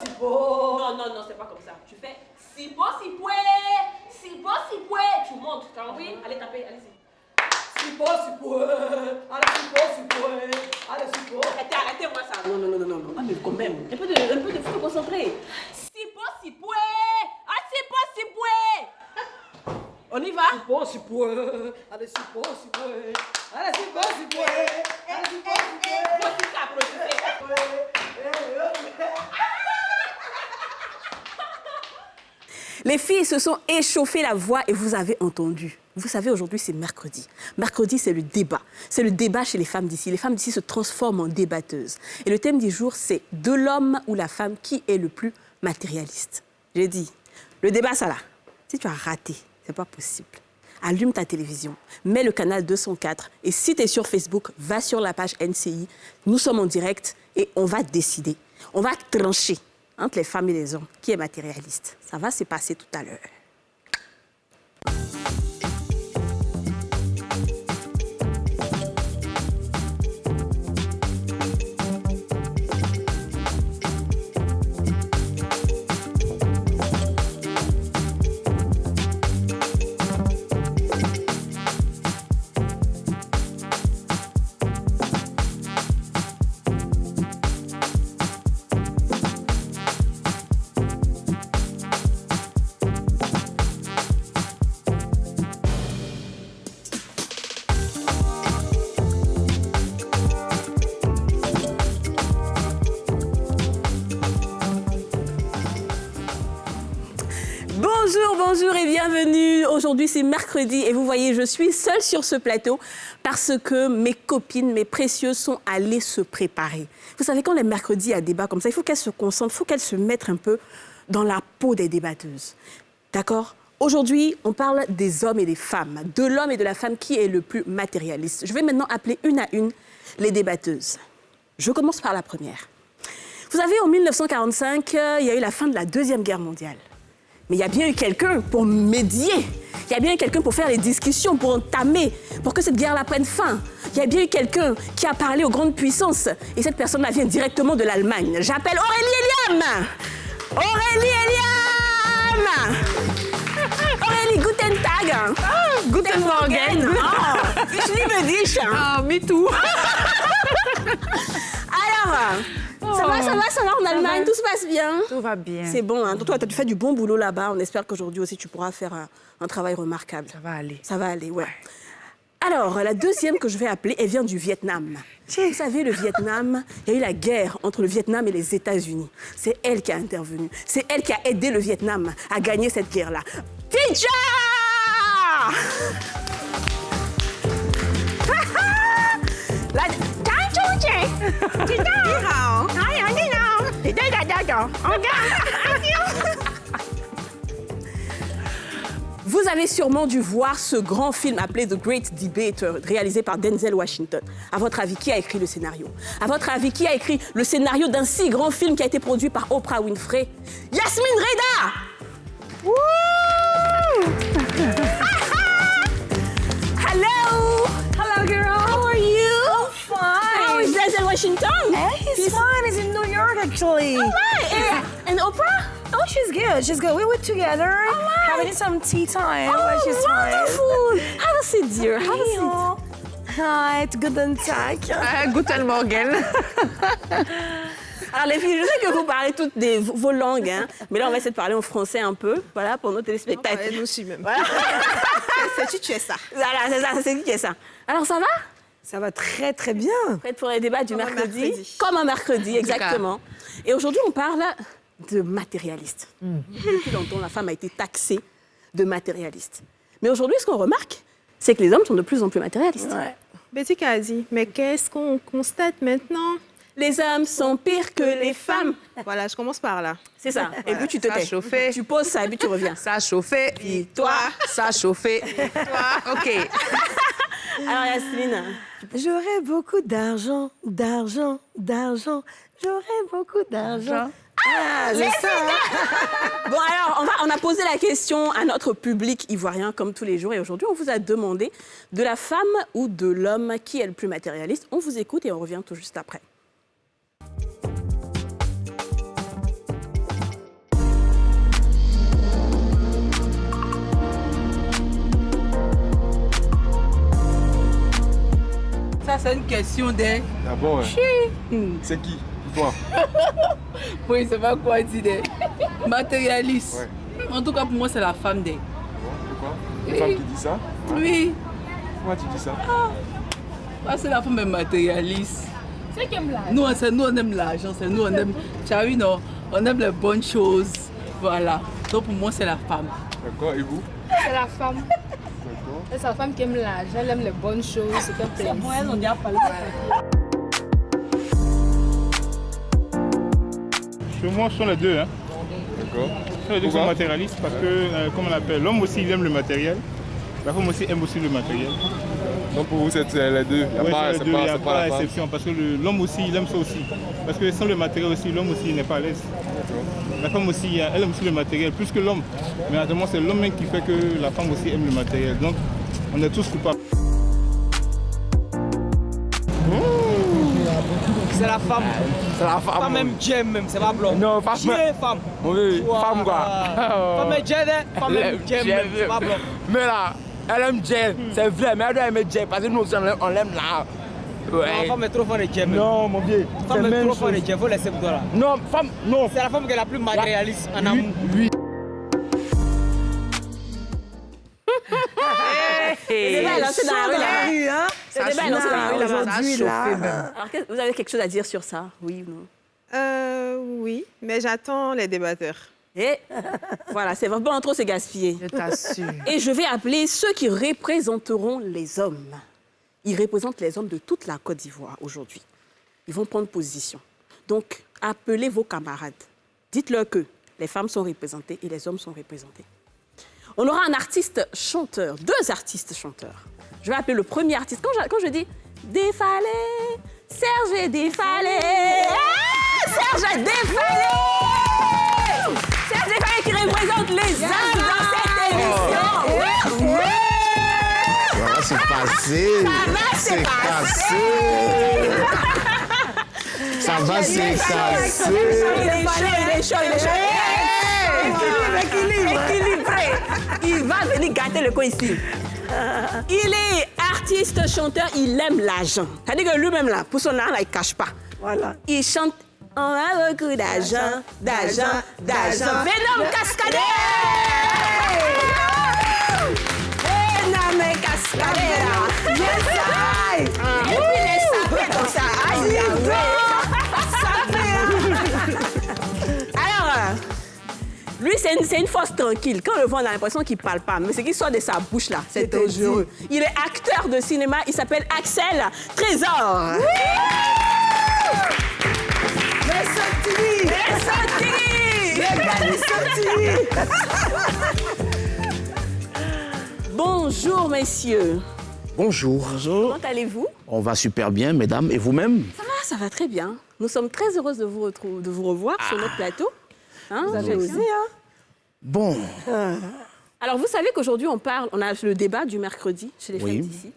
Non, non, non, c'est pas comme ça. Tu fais sipo, sipoué, sipo, sipoué. Tu montes, t'as envie? Allez taper, allez-y. Sipo, sipoué, allez sipo, sipoué, allez sipo. Arrêtez-moi ça. Non, non, non, non, non, mais quand même. Un peu de, faut te concentrer. Sipo, sipoué, ah sipo, sipoué. On y va? Sipo, sipoué, allez sipo, sipoué, allez sipo, sipoué, allez sipo, sipoué. Voici ça, applaudissez. Les filles se sont échauffées la voix et vous avez entendu. Vous savez, aujourd'hui, c'est mercredi. Mercredi, c'est le débat. C'est le débat chez les femmes d'ici. Les femmes d'ici se transforment en débatteuses. Et le thème du jour, c'est de l'homme ou la femme, qui est le plus matérialiste? J'ai dit, le débat, ça là. Si tu as raté, c'est pas possible. Allume ta télévision, mets le canal 204 et si tu es sur Facebook, va sur la page NCI. Nous sommes en direct et on va décider. On va trancher entre les femmes et les hommes qui est matérialiste. Ça va se passer tout à l'heure. Bonjour et bienvenue. Aujourd'hui, c'est mercredi et vous voyez, je suis seule sur ce plateau parce que mes copines, mes précieuses, sont allées se préparer. Vous savez, quand les mercredis, il y a débat comme ça, il faut qu'elles se concentrent, il faut qu'elles se mettent un peu dans la peau des débatteuses. D'accord? Aujourd'hui, on parle des hommes et des femmes, de l'homme et de la femme qui est le plus matérialiste. Je vais maintenant appeler une à une les débatteuses. Je commence par la première. Vous savez, en 1945, il y a eu la fin de la Deuxième Guerre mondiale. Mais il y a bien eu quelqu'un pour médier. Il y a bien eu quelqu'un pour faire les discussions, pour entamer, pour que cette guerre-là prenne fin. Il y a bien eu quelqu'un qui a parlé aux grandes puissances. Et cette personne-là vient directement de l'Allemagne. J'appelle Aurélie Eliam. Aurélie Eliam. Aurélie, guten Tag. Oh, guten Morgen. Oh, ich liebe dich. Ah, me too. Alors... Ça va en Allemagne, tout se passe bien? Tout va bien. C'est bon, hein? Toi, tu fais du bon boulot là-bas. On espère qu'aujourd'hui aussi, tu pourras faire un travail remarquable. Ça va aller. Ça va aller, ouais. Alors, la deuxième que je vais appeler, elle vient du Vietnam. Vous savez, le Vietnam, il y a eu la guerre entre le Vietnam et les États-Unis. C'est elle qui a intervenu. C'est elle qui a aidé le Vietnam à gagner cette guerre-là. Teacher! Vous avez sûrement dû voir ce grand film appelé The Great Debate, réalisé par Denzel Washington. À votre avis, qui a écrit le scénario? À votre avis, qui a écrit le scénario d'un si grand film qui a été produit par Oprah Winfrey? Yasmine Reda! Hello! Hello, girl. How are you? I'm fine. How is Denzel Washington? Hey, he's fine. He's in New York, actually. All right. And Oprah? Oh, she's good. She's good. We were together, having some tea time. but she's wonderful. Have a seat, dear. Have a seat. fine. Hi, it's guten Tag. Guten Morgen. Alors les filles, je sais que vous parlez toutes vos langues, hein, mais là on va essayer de parler en français un peu, voilà, pour nos téléspectateurs. Nous aussi même. Voilà. C'est tu es ça. Voilà, c'est ça, c'est qui est ça. Alors ça va? Ça va très, très bien. Prête pour les débats du Comme un mercredi? mercredi. Comme un mercredi, exactement. Et aujourd'hui on parle de matérialiste. Depuis longtemps, la femme a été taxée de matérialiste. Mais aujourd'hui, ce qu'on remarque, c'est que les hommes sont de plus en plus matérialistes. Ouais. Betty a dit, mais qu'est-ce qu'on constate maintenant? Les hommes sont pires que les femmes. Voilà, je commence par là. C'est ça. Et puis tu te Ça a tais. chauffé. Tu poses ça et puis tu reviens. Ça a chauffé. Et toi, ça a chauffé. Et toi, OK. Alors Yasmine, J'aurais beaucoup d'argent, d'argent, d'argent. J'aurais beaucoup d'argent. Ah, c'est ça. bon alors on a posé la question à notre public ivoirien comme tous les jours et aujourd'hui on vous a demandé de la femme ou de l'homme qui est le plus matérialiste. On vous écoute et on revient tout juste après. c'est une question des... D'abord, c'est qui? Toi? Oui, c'est pas quoi dire des... matérialistes. Ouais. En tout cas, pour moi, c'est la femme des... Pourquoi? Une femme qui dit ça? Oui. Pourquoi tu dis ça? Ah, c'est la femme matérialiste. C'est qui aime l'argent. Nous, on aime l'argent, nous, on aime... Tu as vu, non? On aime les bonnes choses. Voilà. Donc, pour moi, c'est la femme. D'accord, et vous? C'est la femme. D'accord. C'est la femme qui aime l'argent, elle aime les bonnes choses, c'est fait plaisir. Moi, elles ont déjà parlé. Chez moi, ce sont les deux. Hein. D'accord. Ce sont les deux qui sont matérialistes parce que, comme on appelle, l'homme aussi il aime le matériel. La femme aussi aime aussi le matériel. Donc pour vous, c'est les deux. Il n'y a Ouais, c'est les deux, il n'y a pas pas la femme. d'exception parce que l'homme aussi il aime ça aussi. Parce que sans le matériel aussi, l'homme aussi il n'est pas à l'aise. La femme aussi, elle aime aussi le matériel plus que l'homme. Mais actuellement, c'est l'homme même qui fait que la femme aussi aime le matériel. Donc, on est tous coupables. C'est la femme. C'est la femme. Femme même Dieu même, c'est pas blanc. Non, femme. Dieu, femme. Oui, femme quoi. Femme même Dieu, femme même Dieu même, c'est pas blanc. Mais là, elle aime Dieu, c'est vrai, mais elle doit aimer Dieu parce que nous aussi on l'aime là. Non, femme est trop fan de Dieu même. Non, mon vieux. Femme est trop fan de Dieu, faut laisser pour toi là. Non, femme, non. C'est la femme qui est la plus matérialiste en amour. Oui. Le débat est lancé dans la rue, là. rue, hein? Le débat est lancé dans la rue, là-bas. Aujourd'hui, là. Alors, vous avez quelque chose à dire sur ça? Oui ou non? Oui, mais j'attends les débatteurs. Et voilà, c'est vraiment trop se gaspiller. Je t'assure. Et je vais appeler ceux qui représenteront les hommes. Ils représentent les hommes de toute la Côte d'Ivoire aujourd'hui. Ils vont prendre position. Donc, appelez vos camarades. Dites-leur que les femmes sont représentées et les hommes sont représentés. On aura un artiste chanteur, 2 artistes chanteurs. Je vais appeler le premier artiste. Quand je dis Défalé, Serge Défalé, Serge Défalé, Serge Défalé qui représente les hommes dans cette émission. Ça va se passer. Ça va se casser. Il est chaud. Équilibré. Il va venir gâter le coin ici. Il est artiste, chanteur, il aime l'argent. C'est-à-dire que lui-même, là, pour son argent, il ne cache pas. Voilà. Il chante « On a beaucoup d'argent, d'argent, d'argent. » Venom Cascadera! Venom Cascadera! Yes, I! Et puis les sapés comme ça. Aïe, alors, lui, c'est une force tranquille. Quand on le voit, on a l'impression qu'il ne parle pas. Mais ce qui sort de sa bouche, là, c'est dangereux. Il est acteur de cinéma. Il s'appelle Axel Trésor. Bonjour, messieurs. Bonjour. Comment allez-vous? On va super bien, mesdames. Et vous-même? Ça va très bien. Nous sommes très heureuses de vous revoir sur notre plateau. Hein, vous avez osé, hein? Bon. Alors, vous savez qu'aujourd'hui, on a le débat du mercredi chez les femmes d'ici.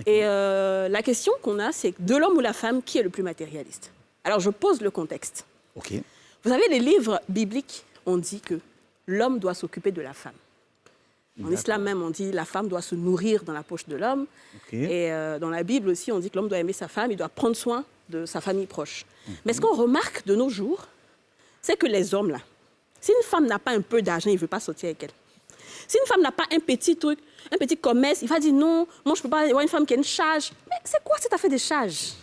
Et la question qu'on a, c'est de l'homme ou la femme, qui est le plus matérialiste? Alors, je pose le contexte. OK. Vous savez, les livres bibliques, on dit que l'homme doit s'occuper de la femme. En islam même, on dit que la femme doit se nourrir dans la poche de l'homme. Et dans la Bible aussi, on dit que l'homme doit aimer sa femme, il doit prendre soin de sa famille proche. Mais ce qu'on remarque de nos jours, c'est que les hommes, là, si une femme n'a pas un peu d'argent, il ne veut pas sortir avec elle. Si une femme n'a pas un petit truc, un petit commerce, il va dire non, moi je ne peux pas avoir une femme qui a une charge. Mais c'est quoi cette affaire de charge?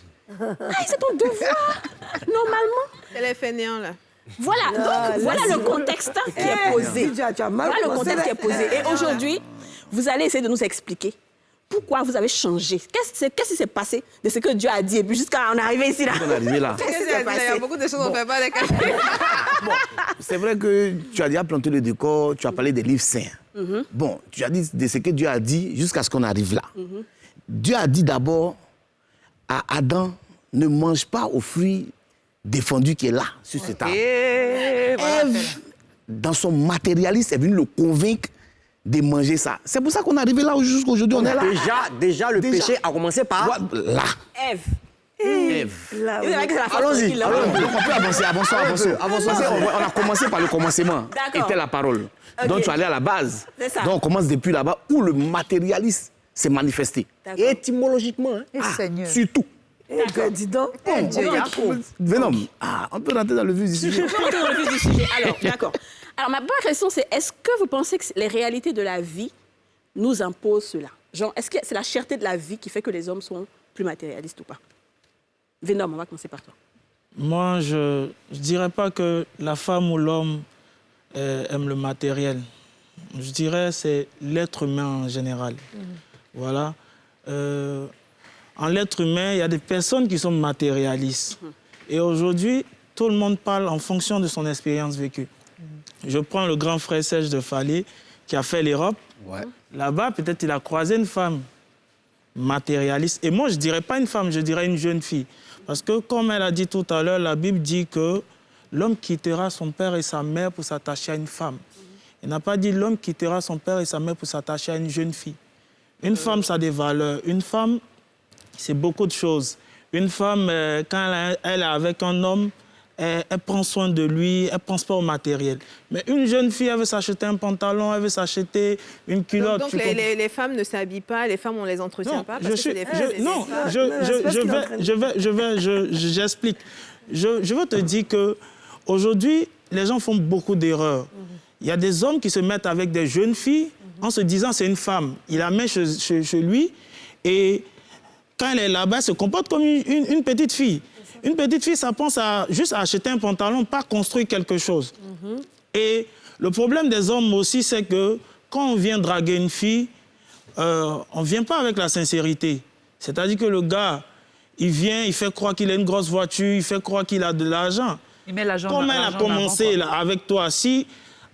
C'est ton devoir, normalement. C'est les fainéants, là. Voilà, donc voilà le contexte qui est posé. Voilà le contexte qui est posé. Et aujourd'hui, vous allez essayer de nous expliquer pourquoi vous avez changé. Qu'est-ce qui s'est passé de ce que Dieu a dit et puis jusqu'à on est arrivé ici là. On est arrivé là. Qu'est-ce qui s'est passé? Il y a beaucoup de choses qu'on ne fait pas les cacher. Bon, c'est vrai que tu as déjà planté le décor, tu as parlé des livres saints. Bon, tu as dit de ce que Dieu a dit jusqu'à ce qu'on arrive là. Dieu a dit d'abord à Adam, ne mange pas au fruit défendu qui est là, sur cet arbre. Ève, dans son matérialisme, est venue le convaincre de manger ça. C'est pour ça qu'on est arrivé là jusqu'à aujourd'hui. On est là. Déjà, le péché a commencé par... Là. Ève. Allons-y. On peut avancer. On a commencé par le commencement. D'accord. Était la parole. Donc tu allais à la base. C'est ça. Donc on commence depuis là-bas où le matérialisme s'est manifesté. D'accord. Étymologiquement, hein. Seigneur. Surtout. Dis donc. Dieu, Venom, on peut rentrer dans le vif du sujet. On peut rentrer dans le vif du sujet. Alors, d'accord. Alors, ma première question, c'est est-ce que vous pensez que les réalités de la vie nous imposent cela? Genre, est-ce que c'est la cherté de la vie qui fait que les hommes sont plus matérialistes ou pas? Venom, on va commencer par toi. Moi, je ne dirais pas que la femme ou l'homme aime le matériel. Je dirais que c'est l'être humain en général. Voilà. En l'être humain, il y a des personnes qui sont matérialistes. Et aujourd'hui, tout le monde parle en fonction de son expérience vécue. Je prends le grand frère Serge de Fallé, qui a fait l'Europe. Ouais. Là-bas, peut-être il a croisé une femme matérialiste. Et moi, je ne dirais pas une femme, je dirais une jeune fille. Parce que, comme elle a dit tout à l'heure, la Bible dit que l'homme quittera son père et sa mère pour s'attacher à une femme. Il n'a pas dit l'homme quittera son père et sa mère pour s'attacher à une jeune fille. Une femme, ça a des valeurs. Une femme, c'est beaucoup de choses. Une femme, quand elle est avec un homme, elle prend soin de lui, elle ne pense pas au matériel. Mais une jeune fille, elle veut s'acheter un pantalon, elle veut s'acheter une culotte. Donc les femmes ne s'habillent pas, les femmes, on ne les entretient pas parce j'explique. Je veux te dire qu'aujourd'hui, les gens font beaucoup d'erreurs. Il y a des hommes qui se mettent avec des jeunes filles en se disant c'est une femme. Il la met chez lui et quand elle est là-bas, elle se comporte comme une petite fille. Une petite fille, ça pense juste à acheter un pantalon, pas construire quelque chose. Et le problème des hommes aussi, c'est que quand on vient draguer une fille, on ne vient pas avec la sincérité. C'est-à-dire que le gars, il vient, il fait croire qu'il a une grosse voiture, il fait croire qu'il a de l'argent. Il met l'argent. Comme elle a commencé là, avec toi, si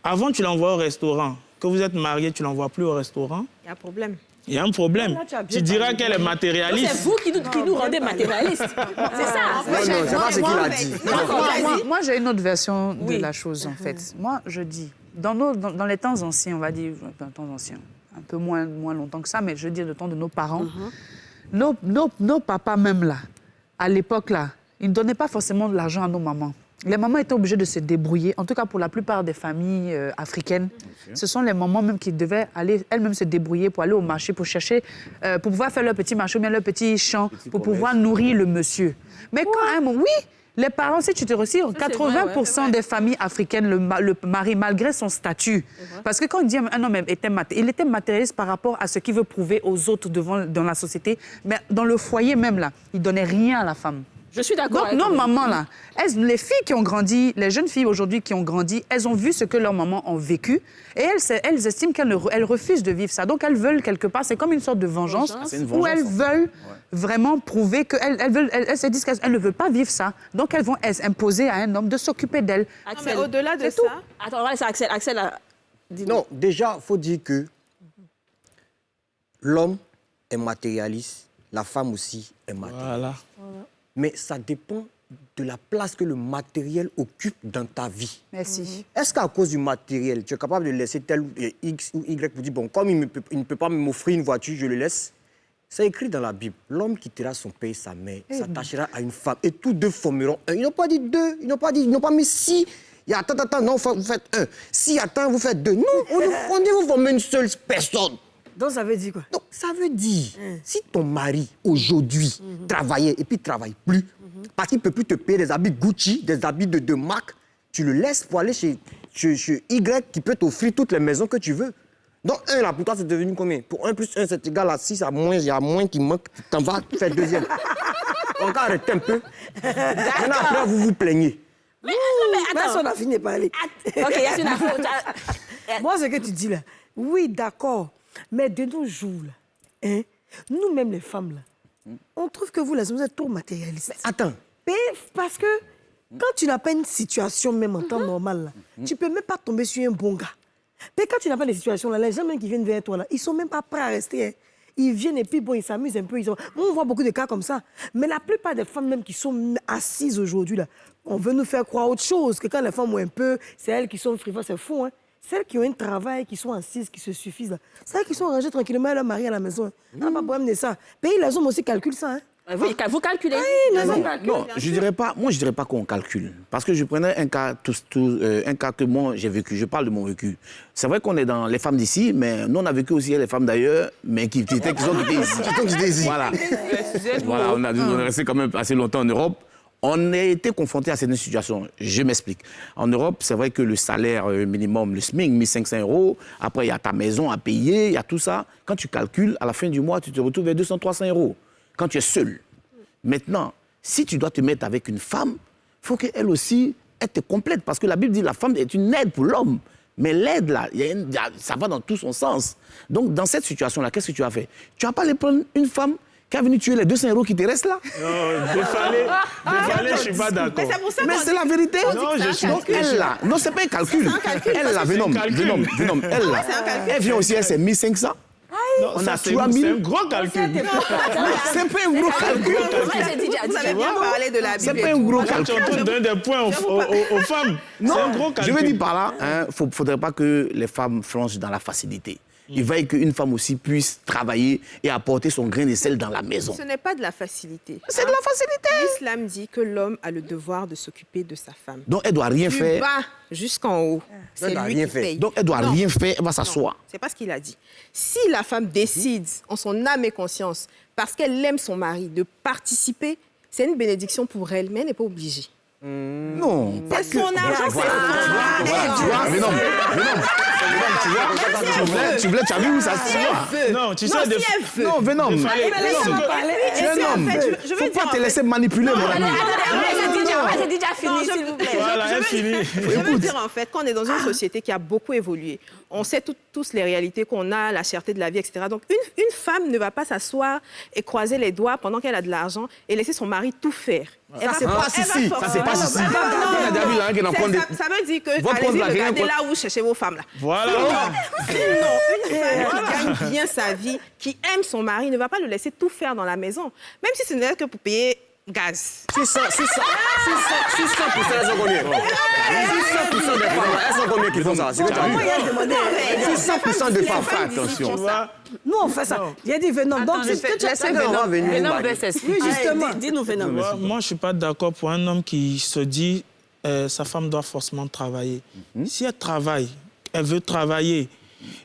avant tu l'envoies au restaurant, que vous êtes mariés, tu ne l'envoies plus au restaurant. Il y a un problème. Il y a un problème. Tu diras qu'elle est matérialiste. C'est vous qui nous rendez matérialistes. C'est ça. Non, c'est pas ce qu'il a dit. Moi, j'ai une autre version de la chose, en fait. Moi, je dis, dans les temps anciens, on va dire, temps anciens, un peu moins longtemps que ça, mais je veux dire le temps de nos parents, nos papas même là, à l'époque là, ils ne donnaient pas forcément de l'argent à nos mamans. Les mamans étaient obligées de se débrouiller. En tout cas, pour la plupart des familles africaines, ce sont les mamans même qui devaient aller elles-mêmes se débrouiller pour aller au marché, pour chercher, pour pouvoir faire leur petit marché ou bien leur petit champ, pour pouvoir nourrir le monsieur. Mais quand oui, les parents, si tu te retires, 80% des familles africaines, le mari, malgré son statut, parce que quand on dit un homme il était matérialiste par rapport à ce qu'il veut prouver aux autres dans la société, mais dans le foyer même, là, il ne donnait rien à la femme. Je suis d'accord. Donc, nos mamans, là, les filles qui ont grandi, les jeunes filles aujourd'hui qui ont grandi, elles ont vu ce que leurs mamans ont vécu et elles estiment qu'elles refusent de vivre ça. Donc, elles veulent quelque part, c'est comme une sorte de vengeance, où elles veulent vraiment prouver qu'elles se disent qu'elles ne veulent pas vivre ça. Donc, elles vont imposer à un homme de s'occuper d'elles. Mais au-delà de ça... Attends, on va laisser Axel non, déjà, il faut dire que l'homme est matérialiste, la femme aussi est matérialiste. Voilà. Mais ça dépend de la place que le matériel occupe dans ta vie. Merci. Est-ce qu'à cause du matériel, tu es capable de laisser tel X ou Y pour dire, bon, comme il ne peut pas m'offrir une voiture, je le laisse? C'est écrit dans la Bible. L'homme quittera son père et sa mère, s'attachera à une femme, et tous deux formeront un. Ils n'ont pas dit deux, ils n'ont pas mis si. Attends, non, vous faites un. Si, attends, vous faites deux. Non, on dit vous formez une seule personne. Donc ça veut dire quoi? Donc ça veut dire, si ton mari, aujourd'hui, travaillait et puis ne travaille plus, parce qu'il ne peut plus te payer des habits Gucci, des habits de marque, tu le laisses pour aller chez Y qui peut t'offrir toutes les maisons que tu veux. Donc 1 là, pour toi, c'est devenu combien? Pour 1 plus 1, c'est égal à 6, il y a moins qui manque, tu t'en vas faire deuxième. On va arrêter un peu. Maintenant, après, vous vous plaignez. Mais attends, on a fini par aller. Ok, Yacine, moi, ce que tu dis là, oui, d'accord. Mais de nos jours, là, nous-mêmes les femmes, là, on trouve que vous, là, vous êtes trop matérialistes. Mais attends. Parce que quand tu n'as pas une situation, même en temps normal, là, tu ne peux même pas tomber sur un bon gars. Mais quand tu n'as pas de situation, là, les gens même qui viennent vers toi, là, ils ne sont même pas prêts à rester. Hein. Ils viennent et puis, bon, ils s'amusent un peu. On voit beaucoup de cas comme ça. Mais la plupart des femmes même qui sont assises aujourd'hui, là, on veut nous faire croire autre chose. Que quand les femmes ont un peu, c'est elles qui sont frivoles, c'est faux, hein. Celles qui ont un travail, qui sont assises, qui se suffisent, là. Celles qui sont rangées tranquillement à leur mari à la maison. Hein. Pas de problème de ça. Pays, les hommes aussi calculent ça. Hein. Vous calculez? Non, je dirais pas. Moi, je dirais pas qu'on calcule, parce que je prenais un cas, un cas que moi j'ai vécu. Je parle de mon vécu. C'est vrai qu'on est dans les femmes d'ici, mais nous on a vécu aussi les femmes d'ailleurs, mais qui ont quitté ici. Voilà. Voilà, on est resté quand même assez longtemps en Europe. On a été confronté à certaines situations. Je m'explique. En Europe, c'est vrai que le salaire minimum, le SMIC, 1500 €. Après, il y a ta maison à payer, il y a tout ça. Quand tu calcules, à la fin du mois, tu te retrouves à 200-300 €. Quand tu es seul. Maintenant, si tu dois te mettre avec une femme, il faut qu'elle aussi être complète. Parce que la Bible dit que la femme est une aide pour l'homme. Mais l'aide, là, ça va dans tout son sens. Donc, dans cette situation-là, qu'est-ce que tu as fait? Tu n'as pas aller prendre une femme qui a venu tuer les 200 € qui te restent là? Non, défalé, je ne suis pas d'accord. Mais c'est la vérité. Non, je suis donc elle là, non, c'est pas un calcul. Elle là, Venom, elle là, elle vient aussi, elle c'est 1500. Non, on ça, a c'est 3000. un gros calcul. C'est pas un gros calcul. Vous avez bien parlé de la Bible. C'est pas un gros calcul. Tu es en train de donner des points aux femmes. Non, c'est un gros calcul. je veux dire par là, il ne faudrait pas que les femmes flanchent dans la facilité. Il va qu'une femme aussi puisse travailler et apporter son grain de sel dans la maison. Ce n'est pas de la facilité. C'est de la facilité. L'islam dit que l'homme a le devoir de s'occuper de sa femme. Donc elle doit rien faire. Du bas jusqu'en haut. C'est lui qui paye. Donc elle doit rien faire, elle va s'asseoir. C'est pas ce qu'il a dit. Si la femme décide, en son âme et conscience, parce qu'elle aime son mari, de participer, c'est une bénédiction pour elle, mais elle n'est pas obligée. Non. C'est son argent, c'est tu vois, mais non, tu as vu où ça se voit? Non, tu sais, non, Venom, tu es un homme. Il ne faut pas te laisser manipuler, mon ami. J'ai déjà fini, s'il vous plaît. Voilà, elle finit. Je veux dire, en fait, qu'on est dans une société qui a beaucoup évolué. On sait tous les réalités qu'on a, la cherté de la vie, etc. Donc, une femme ne va pas s'asseoir et croiser les doigts pendant qu'elle a de l'argent et laisser son mari tout faire. Ça, c'est pas ici. Ça, c'est pas ici. Ça veut dire que allez-y, regardez là où vous cherchez vos femmes. Là. Voilà. Sinon, une femme qui gagne bien sa vie, qui aime son mari, ne va pas le laisser tout faire dans la maison. Même si ce n'est que pour payer gaz. C'est ça. 600% elles sont connues. 600% des femmes, elles sont connues qui font ça. C'est ce que tu as vu. 600% des femmes. Attention. Nous, on fait ça. J'ai dit Venom. Donc, c'est ce que tu as fait. Venom versus. Oui, justement. Dis-nous, Venom. Moi, je ne suis pas d'accord pour un homme qui se dit sa femme doit forcément travailler. Si elle travaille, elle veut travailler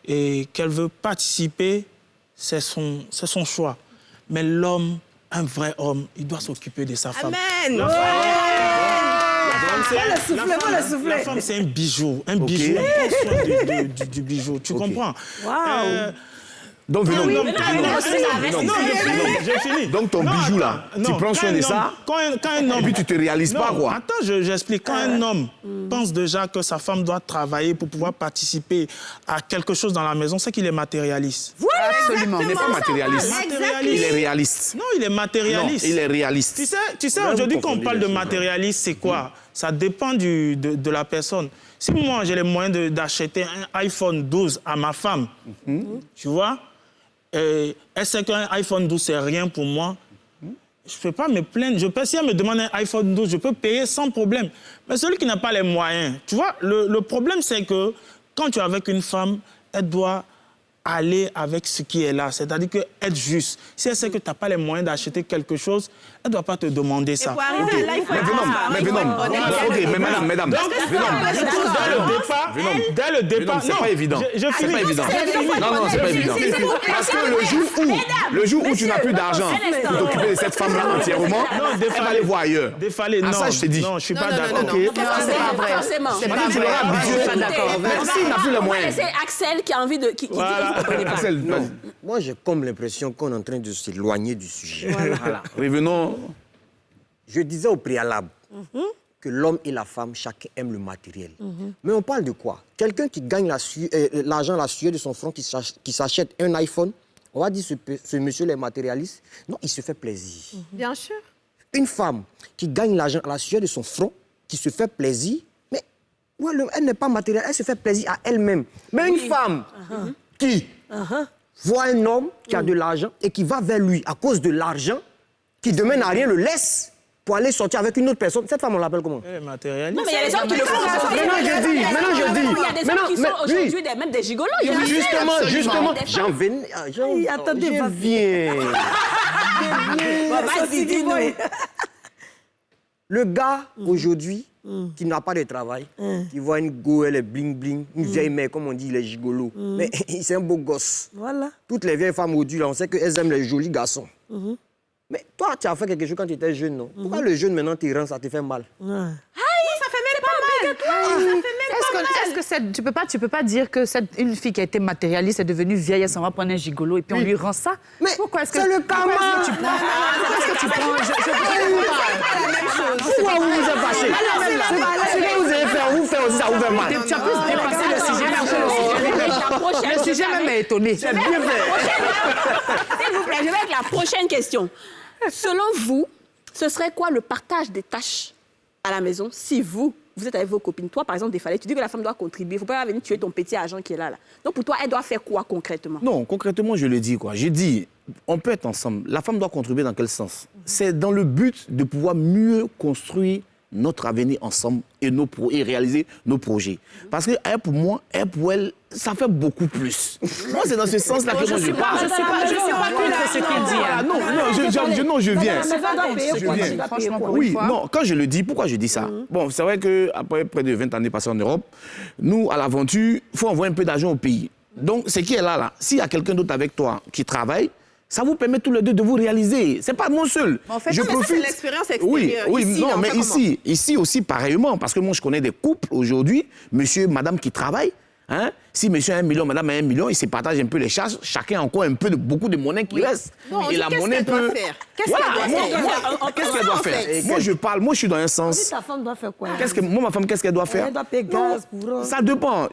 et qu'elle veut participer, c'est son choix. Mais l'homme, un vrai homme, il doit s'occuper de sa femme. Amen. La femme, c'est un bijou. Un bijou. On prend soin du bijou. Tu comprends? Waouh. Donc, Venom, j'ai fini. Donc, ton bijou, là, tu prends soin de ça, quand un homme... et puis tu te réalises pas, quoi. Attends, j'explique. Quand un homme pense déjà que sa femme doit travailler pour pouvoir participer à quelque chose dans la maison, c'est qu'il est matérialiste. Voilà, absolument. Il n'est pas matérialiste. Il est réaliste. Non, il est matérialiste. Non, il est réaliste. Tu sais aujourd'hui, quand on parle de matérialiste, c'est quoi? Ça dépend de la personne. Si moi, j'ai les moyens d'acheter un iPhone 12 à ma femme, tu vois, elle sait qu'un iPhone 12, c'est rien pour moi, je ne peux pas me plaindre. Si elle me demande un iPhone 12, je peux payer sans problème. Mais celui qui n'a pas les moyens, tu vois, le problème, c'est que quand tu es avec une femme, elle doit aller avec ce qui est là, c'est-à-dire que être juste. Si elle sait que tu n'as pas les moyens d'acheter quelque chose, elle ne doit pas te demander ça. Mais madame, dès le départ, c'est pas évident. C'est pas évident. Non, c'est pas évident. Parce que le jour où tu n'as plus d'argent pour t'occuper de cette femme-là entièrement, elle va aller voir ailleurs. Non, ça, je te dis. Non, je ne suis pas d'accord. C'est pas vrai. Forcément. C'est pas d'accord. Merci, il n'a plus les moyens. C'est Axel qui a envie de... Non. Moi, j'ai comme l'impression qu'on est en train de s'éloigner du sujet. Voilà. Revenons. Je disais au préalable que l'homme et la femme, chacun aime le matériel. Mais on parle de quoi? Quelqu'un qui gagne l'argent, la sueur de son front, qui s'achète un iPhone, on va dire ce monsieur est matérialiste. Non, il se fait plaisir. Bien sûr. Une femme qui gagne l'argent à la sueur de son front, qui se fait plaisir, mais elle n'est pas matérielle, elle se fait plaisir à elle-même. Mais une femme qui voit un homme qui a de l'argent et qui va vers lui à cause de l'argent, qui demain n'a rien, le laisse pour aller sortir avec une autre personne. Cette femme, on l'appelle comment? Elle est matérialiste. Non, mais il y a des gens qui le font. Maintenant, je dis. Il y a des gens qui sont aujourd'hui même des gigolos. Justement, j'en viens. Vas-y, dis-nous. Le gars, aujourd'hui, qui n'a pas de travail, qui voit une go, elle est bling-bling, une vieille mère, comme on dit, il est gigolo. Mais c'est un beau gosse. Voilà. Toutes les vieilles femmes aujourd'hui, là, on sait qu'elles aiment les jolis garçons. Mais toi, tu as fait quelque chose quand tu étais jeune, non? Pourquoi le jeune, maintenant, tu rentres, ça te fait mal? Ça fait même pas mal. Tu peux pas dire que une fille qui a été matérialiste est devenue vieille, elle s'en va prendre un gigolo et puis on lui rend ça. Mais pourquoi est-ce que c'est le karma. Pourquoi est-ce que tu prends Pourquoi vous vous êtes fâché? Ce que vous avez fait, on vous fait aussi, ça vous fait mal. Tu as plus dépassé le sujet. Le sujet même est étonné. C'est bien fait. S'il vous plaît, je vais avec la prochaine question. Selon vous, ce serait quoi le partage des tâches à la maison si vous êtes avec vos copines? Toi, par exemple, Défalé, tu dis que la femme doit contribuer. Il ne faut pas venir tuer ton petit agent qui est là. Donc, pour toi, elle doit faire quoi concrètement? Non, concrètement, je le dis, quoi. J'ai dit, on peut être ensemble. La femme doit contribuer dans quel sens? C'est dans le but de pouvoir mieux construire notre avenir ensemble et réaliser nos projets. Parce que elle, pour moi, elle, pour elle, ça fait beaucoup plus. Moi, c'est dans ce sens-là que moi je parle. Je suis pas contre ce qu'il dit. Non, je viens. Franchement, pour oui, une fois. non, quand je le dis, pourquoi je dis ça? Bon, c'est vrai qu'après près de 20 années passées en Europe, nous, à l'aventure, il faut envoyer un peu d'argent au pays. Donc, ce qui est là, s'il y a quelqu'un d'autre avec toi qui travaille, ça vous permet tous les deux de vous réaliser. C'est pas moi seul. En fait, je mais profite. ça, c'est l'expérience extérieure. Oui, ici, non, là, on mais fait ici aussi pareillement, parce que moi je connais des couples aujourd'hui, monsieur, madame qui travaillent. Hein? Si monsieur a 1 million, madame a 1 million, ils se partagent un peu les charges. Chacun a encore un peu beaucoup de monnaie qui reste. Non, et la monnaie peut. Qu'est-ce qu'elle doit faire? Moi je parle, moi je suis dans un sens. Ta femme doit faire quoi? Moi ma femme, qu'est-ce qu'elle doit faire? Elle doit payer gaz, courant. Ça dépend.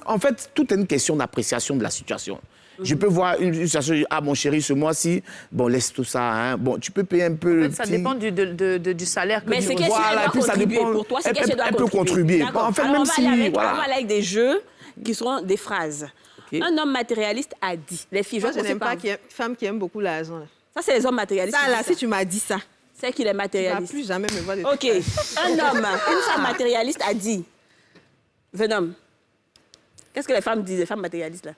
En fait, tout est une question d'appréciation de la situation. Je peux voir une situation, ah mon chéri, ce mois-ci, bon laisse tout ça, hein. Bon tu peux payer un peu. En fait, ça dépend du salaire que Mais c'est tu qu'est-ce voilà, et puis ça dépend. pour toi, c'est qu'est-ce qu'elle doit Elle peut contribuer. En fait, alors, même si, on va voilà. aller avec des jeux qui seront des phrases. Okay. Un homme matérialiste a dit. Les filles, Moi, je commencer n'aime par pas une femme qui aime beaucoup l'argent. Ça, c'est les hommes matérialistes. Ça, là, si tu m'as dit ça, c'est qu'il est tu ne vas matérialiste. plus jamais me voir de OK. Un homme, une femme matérialiste a dit. Venom. Qu'est-ce que les femmes disent, les femmes matérialistes, là?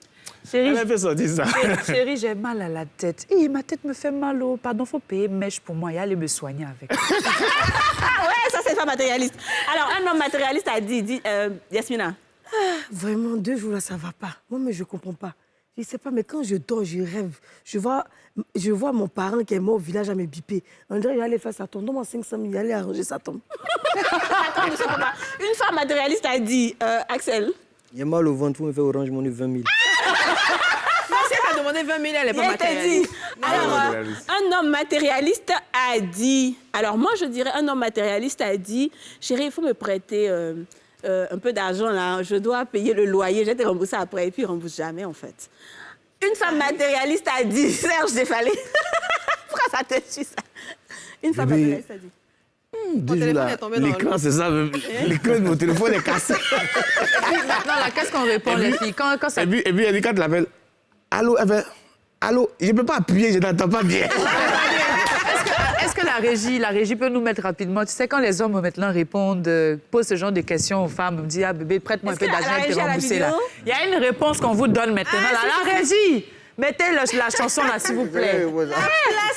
Chérie, Elle a fait sortir ça. chérie, j'ai mal à la tête. Ma tête me fait mal. Pardon, faut payer mèche pour moi et aller me soigner avec. Ouais, ça, c'est une femme matérialiste. Alors, un homme matérialiste a dit Yasmina. Vraiment, 2 jours là, ça va pas. Moi, mais je comprends pas. Je sais pas, mais quand je dors, je rêve. Je vois mon parent qui est mort au village à me biper. On dirait qu'il allait faire sa tombe. Donne-moi 500 000, il allait arranger sa tombe. Attends, ne sais pas. Une femme matérialiste a dit Axel. J'ai mal au ventre, vous me faites Orange Money 20 000. Non, si elle a demandé 20 000, elle n'est pas Dit. matérialiste. Alors, un homme matérialiste a dit. Alors, moi, je dirais, un homme matérialiste a dit chérie, il faut me prêter un peu d'argent, là. Je dois payer le loyer, je vais te rembourser après. Et puis, il ne rembourse jamais, en fait. Une femme matérialiste a dit Serge Défalé. Pourquoi ça te tue, ça? Une femme matérialiste a dit. Déjà, l'écran, c'est ça. L'écran de mon téléphone est cassé. Maintenant, là, qu'est-ce qu'on répond, les filles? Quand ça... Et puis, elle dit, quand tu l'appelles, allô, allô, je ne peux pas appuyer, je n'entends pas bien. Est-ce que la régie peut nous mettre rapidement? Tu sais, quand les hommes maintenant répondent, posent ce genre de questions aux femmes, me disent, ah bébé, prête-moi un peu d'argent et te rembourser là. Il y a une réponse qu'on vous donne maintenant. La régie! Mettez la chanson là, s'il vous plaît. La place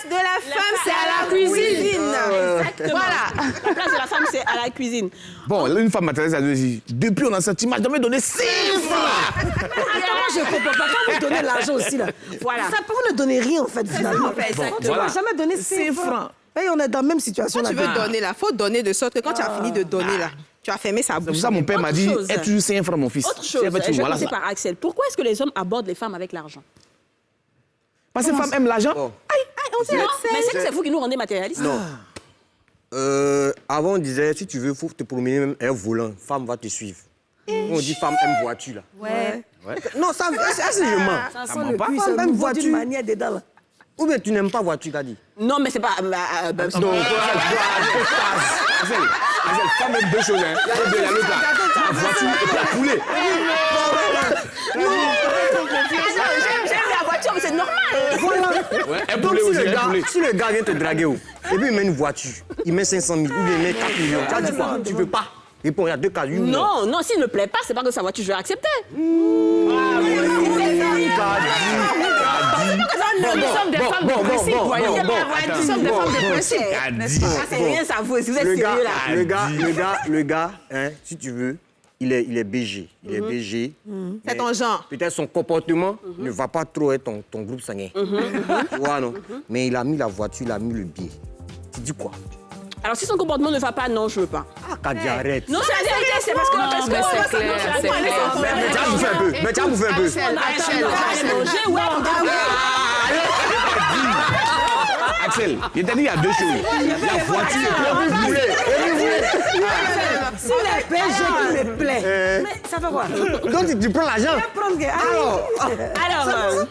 de la femme, c'est à la cuisine. Exactement. Voilà. La place de la femme, c'est à la cuisine. Bon, une femme matérialiste a dit, depuis on a ça, tu m'as jamais donné 6 francs. Moi, je comprends pas. Quand vous donnez l'argent aussi, là, voilà. Ça peut vous ne donner rien, en fait, finalement. Tu ne vas jamais donner 6 francs. Et on est dans la même situation. Quand tu veux donner, là, il faut donner de sorte que quand tu as fini de donner, là, tu as fermé sa bouche. C'est pour ça mon père m'a dit, es toujours 5 francs, mon fils. Autre chose, je vais commencer par Axel. Pourquoi est-ce que les hommes abordent les femmes avec l'argent? Parce que les femmes aiment l'argent. On dit non, mais c'est vous qui nous rendez matérialistes. Non. Avant, on disait, si tu veux, il faut te promener même un volant. Femme va te suivre. On dit femme aime voiture, là. Ouais. Non, ça, c'est je mens. Ça sent le cul, ça me voit d'une manière dedans, là. Ou bien tu n'aimes pas voiture, t'as dit? Non, mais c'est pas... Non, femme aime 2 choses, hein. Il y a l'autre, là. La voiture et puis la poulet. J'aime la voiture, mais c'est normal. Voilà. Donc, si le gars vient te draguer, et puis il met une voiture, il met 500 000 ou bien il met 4 millions, tu vas dire quoi? Tu veux pas? Réponds, il y a 2 cas. Oui ou Non, non, s'il ne plaît pas, c'est pas que sa voiture, je vais accepter. Nous sommes des femmes de principe, voyez. Nous sommes des femmes de principe, n'est-ce pas? Ça, c'est rien, ça vaut. Si vous êtes sérieux, là. Le gars, hein, si tu veux, il est BG. Il est BG. C'est ton genre. Peut-être son comportement ne va pas trop être ton groupe sanguin. Tu vois, non? Mais il a mis la voiture, il a mis le biais. Tu dis quoi? Alors, si son comportement ne va pas, non, je veux pas. Ah, Kadi, arrête. Non, c'est la vérité, c'est parce que... Non, mais c'est clair, c'est clair. Mais tiens, bouffer un peu. Mais tiens, bouffer un peu. Axel, je t'ai dit, il y a 2 choses. La voiture et Si les PG qui me plaît, mais ça fait quoi? Donc, tu prends l'argent. Alors,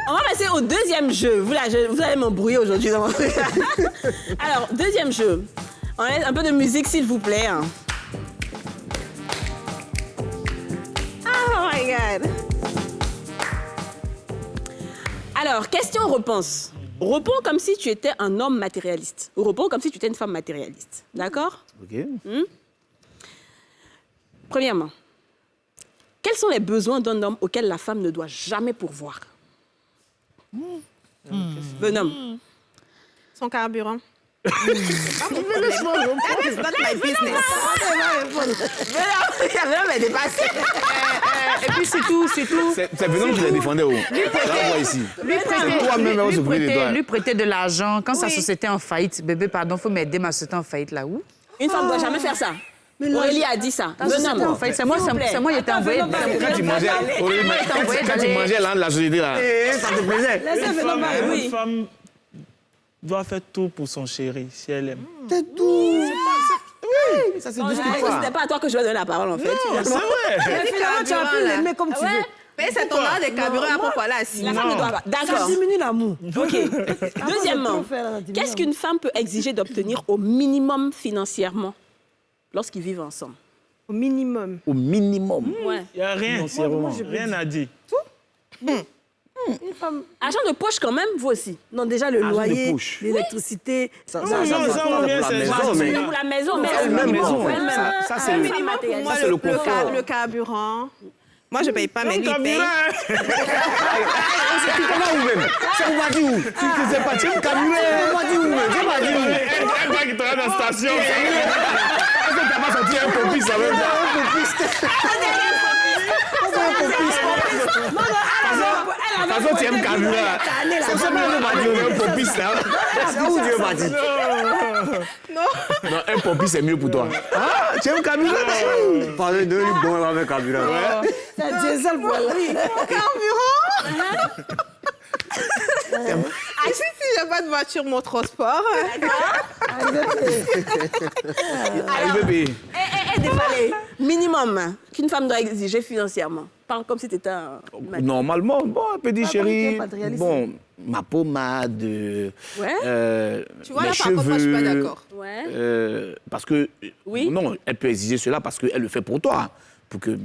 on va passer au deuxième jeu. Vous allez m'embrouiller aujourd'hui. Alors, deuxième jeu. On laisse un peu de musique, s'il vous plaît. Oh my God. Alors, question-réponse. Réponds comme si tu étais un homme matérialiste. Ou réponds comme si tu étais une femme matérialiste. D'accord? Ok. Premièrement, quels sont les besoins d'un homme auxquels la femme ne doit jamais pourvoir? Bonhomme. Son carburant. C'est not my business. Elle est dépassée. Et puis c'est tout. C'est Venom qui les défendait. Là, ici. Lui prêter de l'argent quand sa société est en faillite. Bébé, pardon, faut m'aider, ma société en faillite là où? Une femme ne doit jamais faire ça. Aurélie a dit ça. Bonhomme. C'est moi, il était envoyé. Quand tu mangeais là, la société là. Ça te plaisait? Une femme doit faire tout pour son chéri, si elle aime. C'est tout. Oui, ça se discute pas. C'était pas à toi que je vais donner la parole, en fait. C'est vrai. Finalement, tu as pu l'aimer comme tu veux. Mais c'est ton art de carburant à propos là. La femme ne doit pas. Ça D'accord. diminue l'amour. OK. Deuxièmement, qu'est-ce qu'une femme peut exiger d'obtenir au minimum financièrement lorsqu'ils vivent ensemble? Au minimum. Au minimum. Ouais. Il n'y a rien. Rien à dire. Une femme... Argent de poche quand même, vous aussi. Non, déjà le Argent de loyer, poche. l'électricité. Ça, on vient, c'est Pour la maison, mais Ça, c'est le Minimum pour moi, c'est le confort. le carburant. Moi, je ne paye pas, mais lui, il paye. C'est comment où même? C'est où m'a dit où? Tu sais pas, tu me camuler. On m'a dit où même? Tu m'as dit où? Un gars qui travaille dans la station. Est-ce que tu n'as pas sorti un popis ça même De toute façon, tu aimes carburant. C'est ça même le m'a dit un popis là. C'est où Dieu m'a dit? Non, un popis c'est mieux pour toi. Ah, tu aimes carburant? Parlez de lui, bon, avec carburant. C'est un diesel, voilà. Carburant? Si j'ai pas de voiture, mon transport. Allez, bébé. Défalé. Minimum qu'une femme doit exiger financièrement. Parle comme si tu étais un... Normalement, bon, elle peut dire, chérie, matérialiste. bon, ma pommade, Tu vois, mes là, par contre, moi, je suis pas d'accord. Ouais. parce que, Oui. non, elle peut exiger cela parce qu'elle le fait pour toi.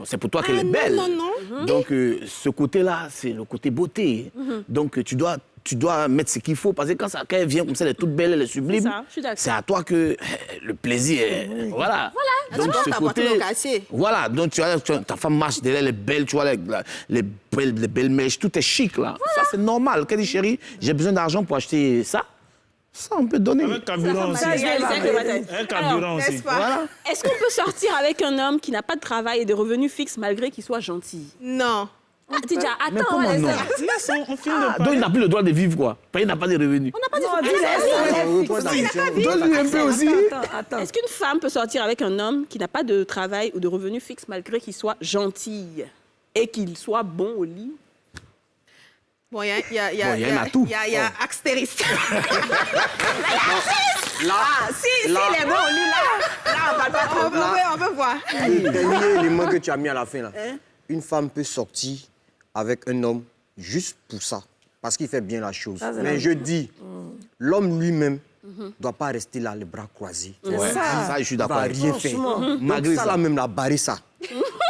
C'est pour toi qu'elle est belle. Non. Donc, ce côté-là, c'est le côté beauté. Donc, tu dois mettre ce qu'il faut. Parce que quand elle vient comme ça, elle est toute belle, elle est sublime. C'est ça, je suis d'accord. C'est à toi que le plaisir est... Voilà. Donc, Tu dois t'apporter le quartier. Voilà. Donc, ta femme marche derrière, elle est belle, tu vois, les belles mèches, tout est chic, là. Ça, c'est normal. Qu'elle dit, chérie, j'ai besoin d'argent pour acheter ça. Ça, on peut donner. Un carburant aussi. Un carburant aussi. Voilà. Est-ce qu'on peut sortir avec un homme qui n'a pas de travail et de revenus fixes malgré qu'il soit gentil? Non. Tidja, Mais attends, comment non? Laisse, on finit de Donc, il n'a plus le droit de vivre, quoi. Il n'a pas de revenus. On n'a pas de Donne-lui un peu aussi. Attends. Est-ce qu'une femme peut sortir avec un homme qui n'a pas de travail ou de revenus fixes malgré qu'il soit gentil et qu'il soit bon au lit? Bon, il y a il y en a tout. Il y a Axtéris. Là, Si, il est bon au lit, là, on parle pas trop. On peut voir. dernier élément que tu as mis à la fin, là. Une femme peut sortir avec un homme juste pour ça, parce qu'il fait bien la chose. Mais je dis, l'homme lui-même ne doit pas rester là, les bras croisés. Ouais, ça, je suis Il ne va d'accord. rien faire. Malgré Donc ça, ça. là, même, la barrer ça.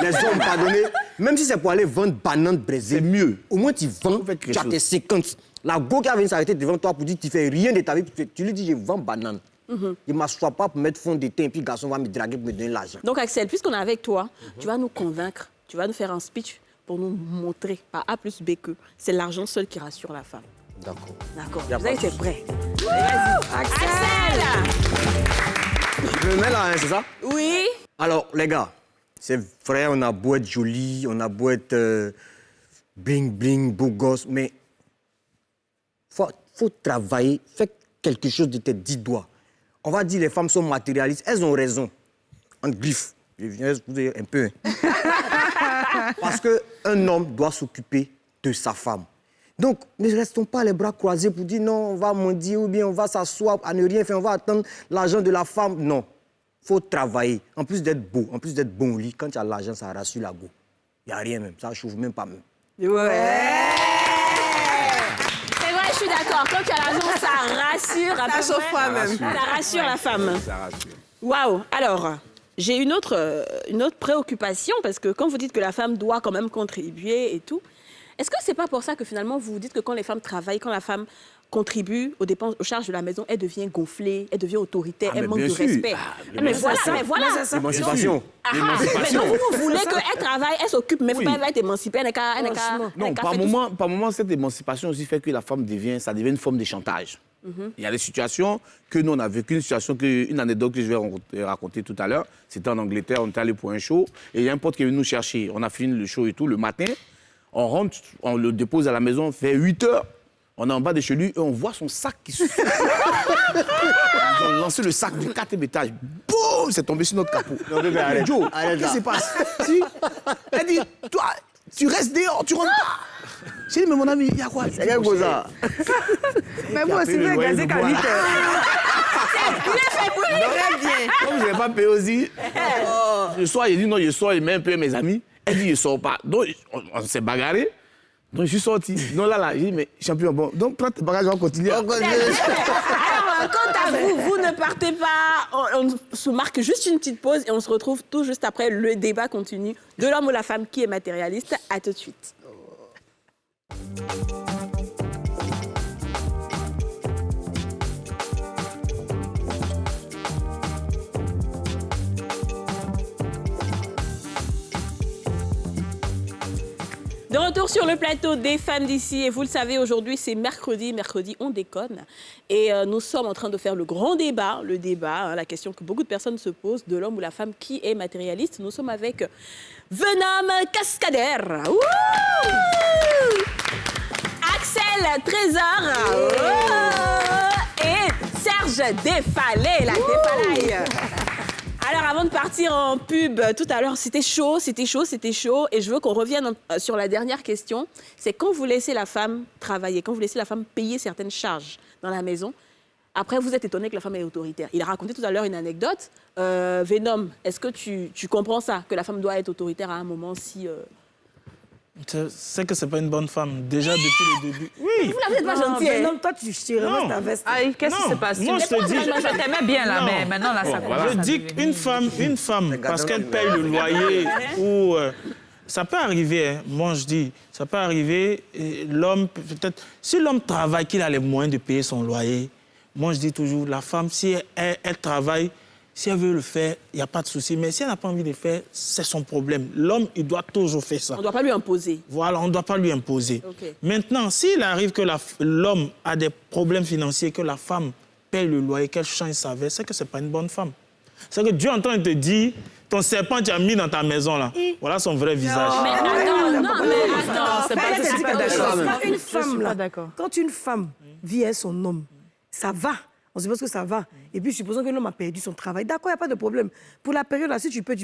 Les hommes, pardonnez, même si c'est pour aller vendre bananes braisées, C'est mieux. au moins tu vends, Faut faire quelque tu as chose. tes 50. La go qui va venir s'arrêter devant toi pour dire tu fais rien de ta vie, tu lui dis je vends banane. Je ne m'assois pas pour mettre fond de teint et puis le garçon va me draguer pour me donner l'argent. Donc, Axel, puisqu'on est avec toi, tu vas nous convaincre, tu vas nous faire un speech pour nous montrer par A plus B que c'est l'argent seul qui rassure la femme. D'accord. D'accord. Y a Vous pas avez de été prêts. Vas-y. Axel! Je me mets là, hein, c'est ça? Oui. Alors, les gars, c'est vrai, on a beau être joli, on a beau être bling-bling, beau gosse, mais faut travailler, faire quelque chose de tes 10 doigts. On va dire les femmes sont matérialistes, elles ont raison. En griffe, je viens vous dire un peu. Parce qu'un homme doit s'occuper de sa femme. Donc, ne restons pas les bras croisés pour dire non, on va mendier ou bien on va s'asseoir à ne rien faire, on va attendre l'argent de la femme. Non, il faut travailler. En plus d'être beau, en plus d'être bon au lit, quand tu as l'argent, ça rassure la go. Il n'y a rien même, ça ne chauffe même pas même. Ouais. C'est vrai, je suis d'accord. Quand tu as l'argent, ça rassure. À peu Ça chauffe près. pas même. Ça rassure la femme. Ça rassure. Waouh. Alors, j'ai une autre préoccupation parce que quand vous dites que la femme doit quand même contribuer et tout, est-ce que c'est pas pour ça que finalement vous vous dites que quand les femmes travaillent, quand la femme contribue aux dépenses, aux charges de la maison, elle devient gonflée, elle devient autoritaire, elle manque de respect. Mais voilà. Émancipation. Mais non, vous voulez qu'elle travaille, elle s'occupe, mais il ne faut pas être émancipée. Non, par moment, cette émancipation aussi fait que la femme ça devient une forme de chantage. Il y a des situations que nous, on a vécu, une anecdote que je vais raconter tout à l'heure. C'était en Angleterre, on était allé pour un show, et il y a un pote qui est venu nous chercher. On a fini le show et tout, le matin, on rentre, on le dépose à la maison, fait 8 heures. On est en bas de chez lui et on voit son sac qui se... Ils ont lancé le sac du 4e étage. Boum! C'est tombé sur notre capot. Non, bébé, arrête. Joe, Arrête qu'est-ce qui là. se passe? Elle dit, toi, tu restes dehors, tu rentres pas. J'ai dit, mais mon ami, il y a quoi? C'est quel gros ça? Mais moi aussi, je vais gazer qu'à 8 heures. Comme je n'ai pas payé aussi, le soir, il dit non, je sors, il met un peu mes amis. Elle dit, je ne sors pas. Donc, on s'est bagarré. Donc, je suis sorti. Non, là, j'ai dit, mais champion, bon, donc prends tes bagages, on continue. Alors, quant à vous, vous ne partez pas. On se marque juste une petite pause et on se retrouve tout juste après. Le débat continue de l'homme ou la femme qui est matérialiste. À tout de suite. De retour sur le plateau des femmes d'ici. Et vous le savez, aujourd'hui, c'est mercredi. Mercredi, on déconne. Et nous sommes en train de faire le grand débat. Le débat, la question que beaucoup de personnes se posent, de l'homme ou la femme qui est matérialiste. Nous sommes avec Venom Cascadeur. Ouh! Axel Trésor. Ouh! Et Serge Défalé, la Défalaille. Alors, avant de partir en pub, tout à l'heure, c'était chaud. Et je veux qu'on revienne sur la dernière question. C'est quand vous laissez la femme travailler, quand vous laissez la femme payer certaines charges dans la maison, après, vous êtes étonné que la femme est autoritaire. Il a raconté tout à l'heure une anecdote. Venom, est-ce que tu comprends ça, que la femme doit être autoritaire à un moment si... C'est que c'est pas une bonne femme, déjà depuis le début. Oui. Vous n'êtes pas gentil. Non, toi, tu remontes ta veste. Aïe, qu'est-ce qui se passe? Moi, je te dis... Je t'aimais bien, là, mais maintenant, là, ça commence Je dis qu'une femme, parce qu'elle paye le loyer ou... ça peut arriver, hein. Moi, je dis, ça peut arriver. L'homme, peut-être... Si l'homme travaille, qu'il a les moyens de payer son loyer, moi, je dis toujours, la femme, si elle travaille, si elle veut le faire, il n'y a pas de souci. Mais si elle n'a pas envie de le faire, c'est son problème. L'homme, il doit toujours faire ça. On ne doit pas lui imposer. Voilà, on ne doit pas lui imposer. Okay. Maintenant, s'il arrive que l'homme a des problèmes financiers, que la femme paye le loyer, qu'elle change sa veste, c'est que ce n'est pas une bonne femme. C'est que Dieu est en train de te dire, ton serpent, tu as mis dans ta maison, là. Voilà son vrai visage. Mais attends, c'est pas, je suis pas d'accord. Quand une femme vit avec son homme, ça va. On suppose que ça va. Et puis, supposons que l'homme a perdu son travail. D'accord, il n'y a pas de problème. Pour la période, là, si tu peux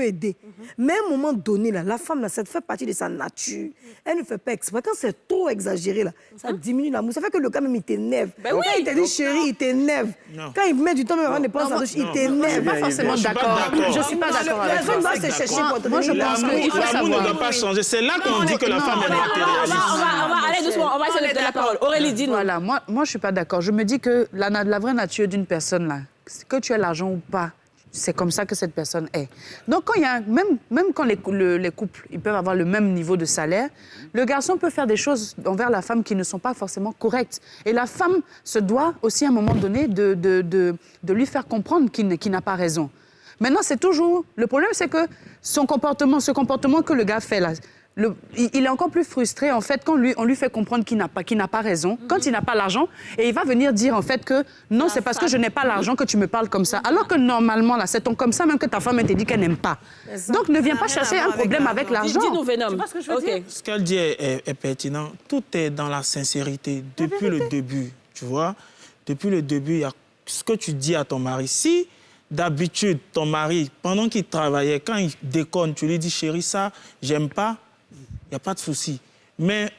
aider. Mais à un moment donné, là, la femme, là, ça fait partie de sa nature. Elle ne fait pas exprès. Quand c'est trop exagéré, là, ça diminue l'amour. Ça fait que le gars, même, il t'énerve. Quand il te dit chérie, il t'énerve. Quand il met du temps même avant de prendre sa douche, il t'énerve. Pas forcément d'accord. Je ne suis pas d'accord avec ça. La femme doit se chercher pour te Moi, je pense qu'il faut savoir. L'amour ne doit pas changer. C'est là qu'on dit que la femme est matérialiste. On va aller doucement. On va essayer de donner la parole. Aurélie, dis-nous. Voilà, moi, je ne suis pas d'accord. Je me dis que la vraie nature d'une personne, là, que tu aies l'argent ou pas, c'est comme ça que cette personne est. Donc, quand il y a, même quand les couples ils peuvent avoir le même niveau de salaire, le garçon peut faire des choses envers la femme qui ne sont pas forcément correctes. Et la femme se doit aussi, à un moment donné, de lui faire comprendre qu'il n'a pas raison. Maintenant, c'est toujours... Le problème, c'est que ce comportement que le gars fait là, il est encore plus frustré, en fait, quand on lui fait comprendre qu'il n'a pas raison, quand il n'a pas l'argent, et il va venir dire, en fait, que non, c'est parce que je n'ai pas l'argent que tu me parles comme ça. Alors que, normalement, là, c'est comme ça même que ta femme te dit qu'elle n'aime pas. Donc, ne viens pas chercher un problème avec l'argent. Dis-nous, Venom. Tu vois ce que je veux dire? Ce qu'elle dit est pertinent. Tout est dans la sincérité, depuis le début, tu vois. Depuis le début, il y a ce que tu dis à ton mari. Si, d'habitude, ton mari, pendant qu'il travaillait, quand il déconne, tu lui dis, chérie, ça, j'aime pas, il n'y a pas de souci. Mais il ne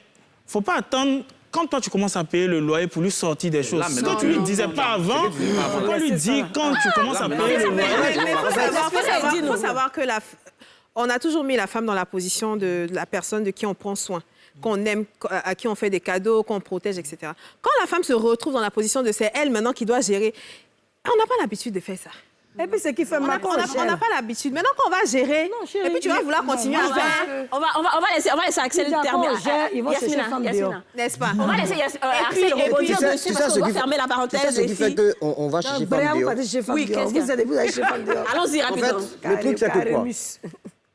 faut pas attendre, quand toi tu commences à payer le loyer pour lui sortir des choses, ce que tu ne lui disais pas avant, il faut lui dire quand tu commences à payer le loyer. Mais il faut savoir que on a toujours mis la femme dans la position de la personne de qui on prend soin, qu'on aime, à qui on fait des cadeaux, qu'on protège, etc. Quand la femme se retrouve dans la position de c'est elle maintenant qui doit gérer, on n'a pas l'habitude de faire ça. Et puis, c'est qui fait mal. On n'a pas l'habitude. Maintenant qu'on va gérer, et puis tu vas vouloir continuer à faire. On va laisser Axel terminer. Ils vont chercher femme dehors. N'est-ce pas? On va laisser Axel rebondir dessus parce qu'on doit fermer la parenthèse. C'est ça ce qui fait qu'on va chercher femme dehors. Oui, qu'est-ce que vous allez chercher femme dehors? Allons-y rapidement. En fait, le truc, c'est que quoi?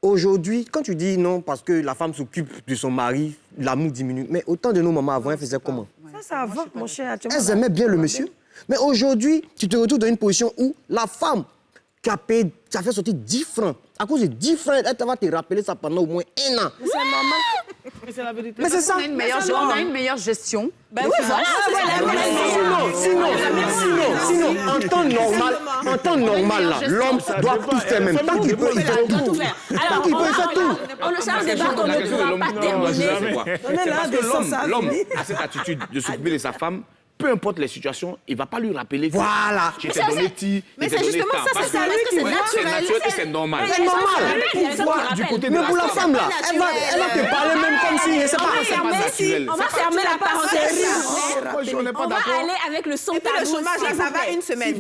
Aujourd'hui, quand tu dis non parce que la femme s'occupe de son mari, l'amour diminue. Mais autant de nos mamans avant, elles faisaient comment? Ça va, mon cher. Elles aimaient bien le monsieur. Mais aujourd'hui, tu te retrouves dans une position où la femme qui a payé, qui a fait sortir 10 francs, à cause de 10 francs, elle va te rappeler ça pendant au moins 1 an. Mais c'est normal. Mais c'est la vérité. Mais c'est ça. On a une meilleure gestion. Ben oui, voilà. Sinon, en temps normal, là, l'homme doit tout faire même. Tant qu'il peut, il fait tout. Alors, on le sait au départ qu'on ne pourra pas terminer. L'homme a cette attitude de s'occuper de sa femme. Peu importe les situations, il ne va pas lui rappeler. Voilà. Je t'ai donné ti, mais c'est justement ça, c'est naturel et c'est normal. C'est normal. Du côté de mais pour la femme, là, elle va te parler même comme si... C'est pas naturel. On va fermer la parenthèse. On n'est pas On va d'accord. aller avec le son Et puis le tabou. chômage, là, ça va une semaine.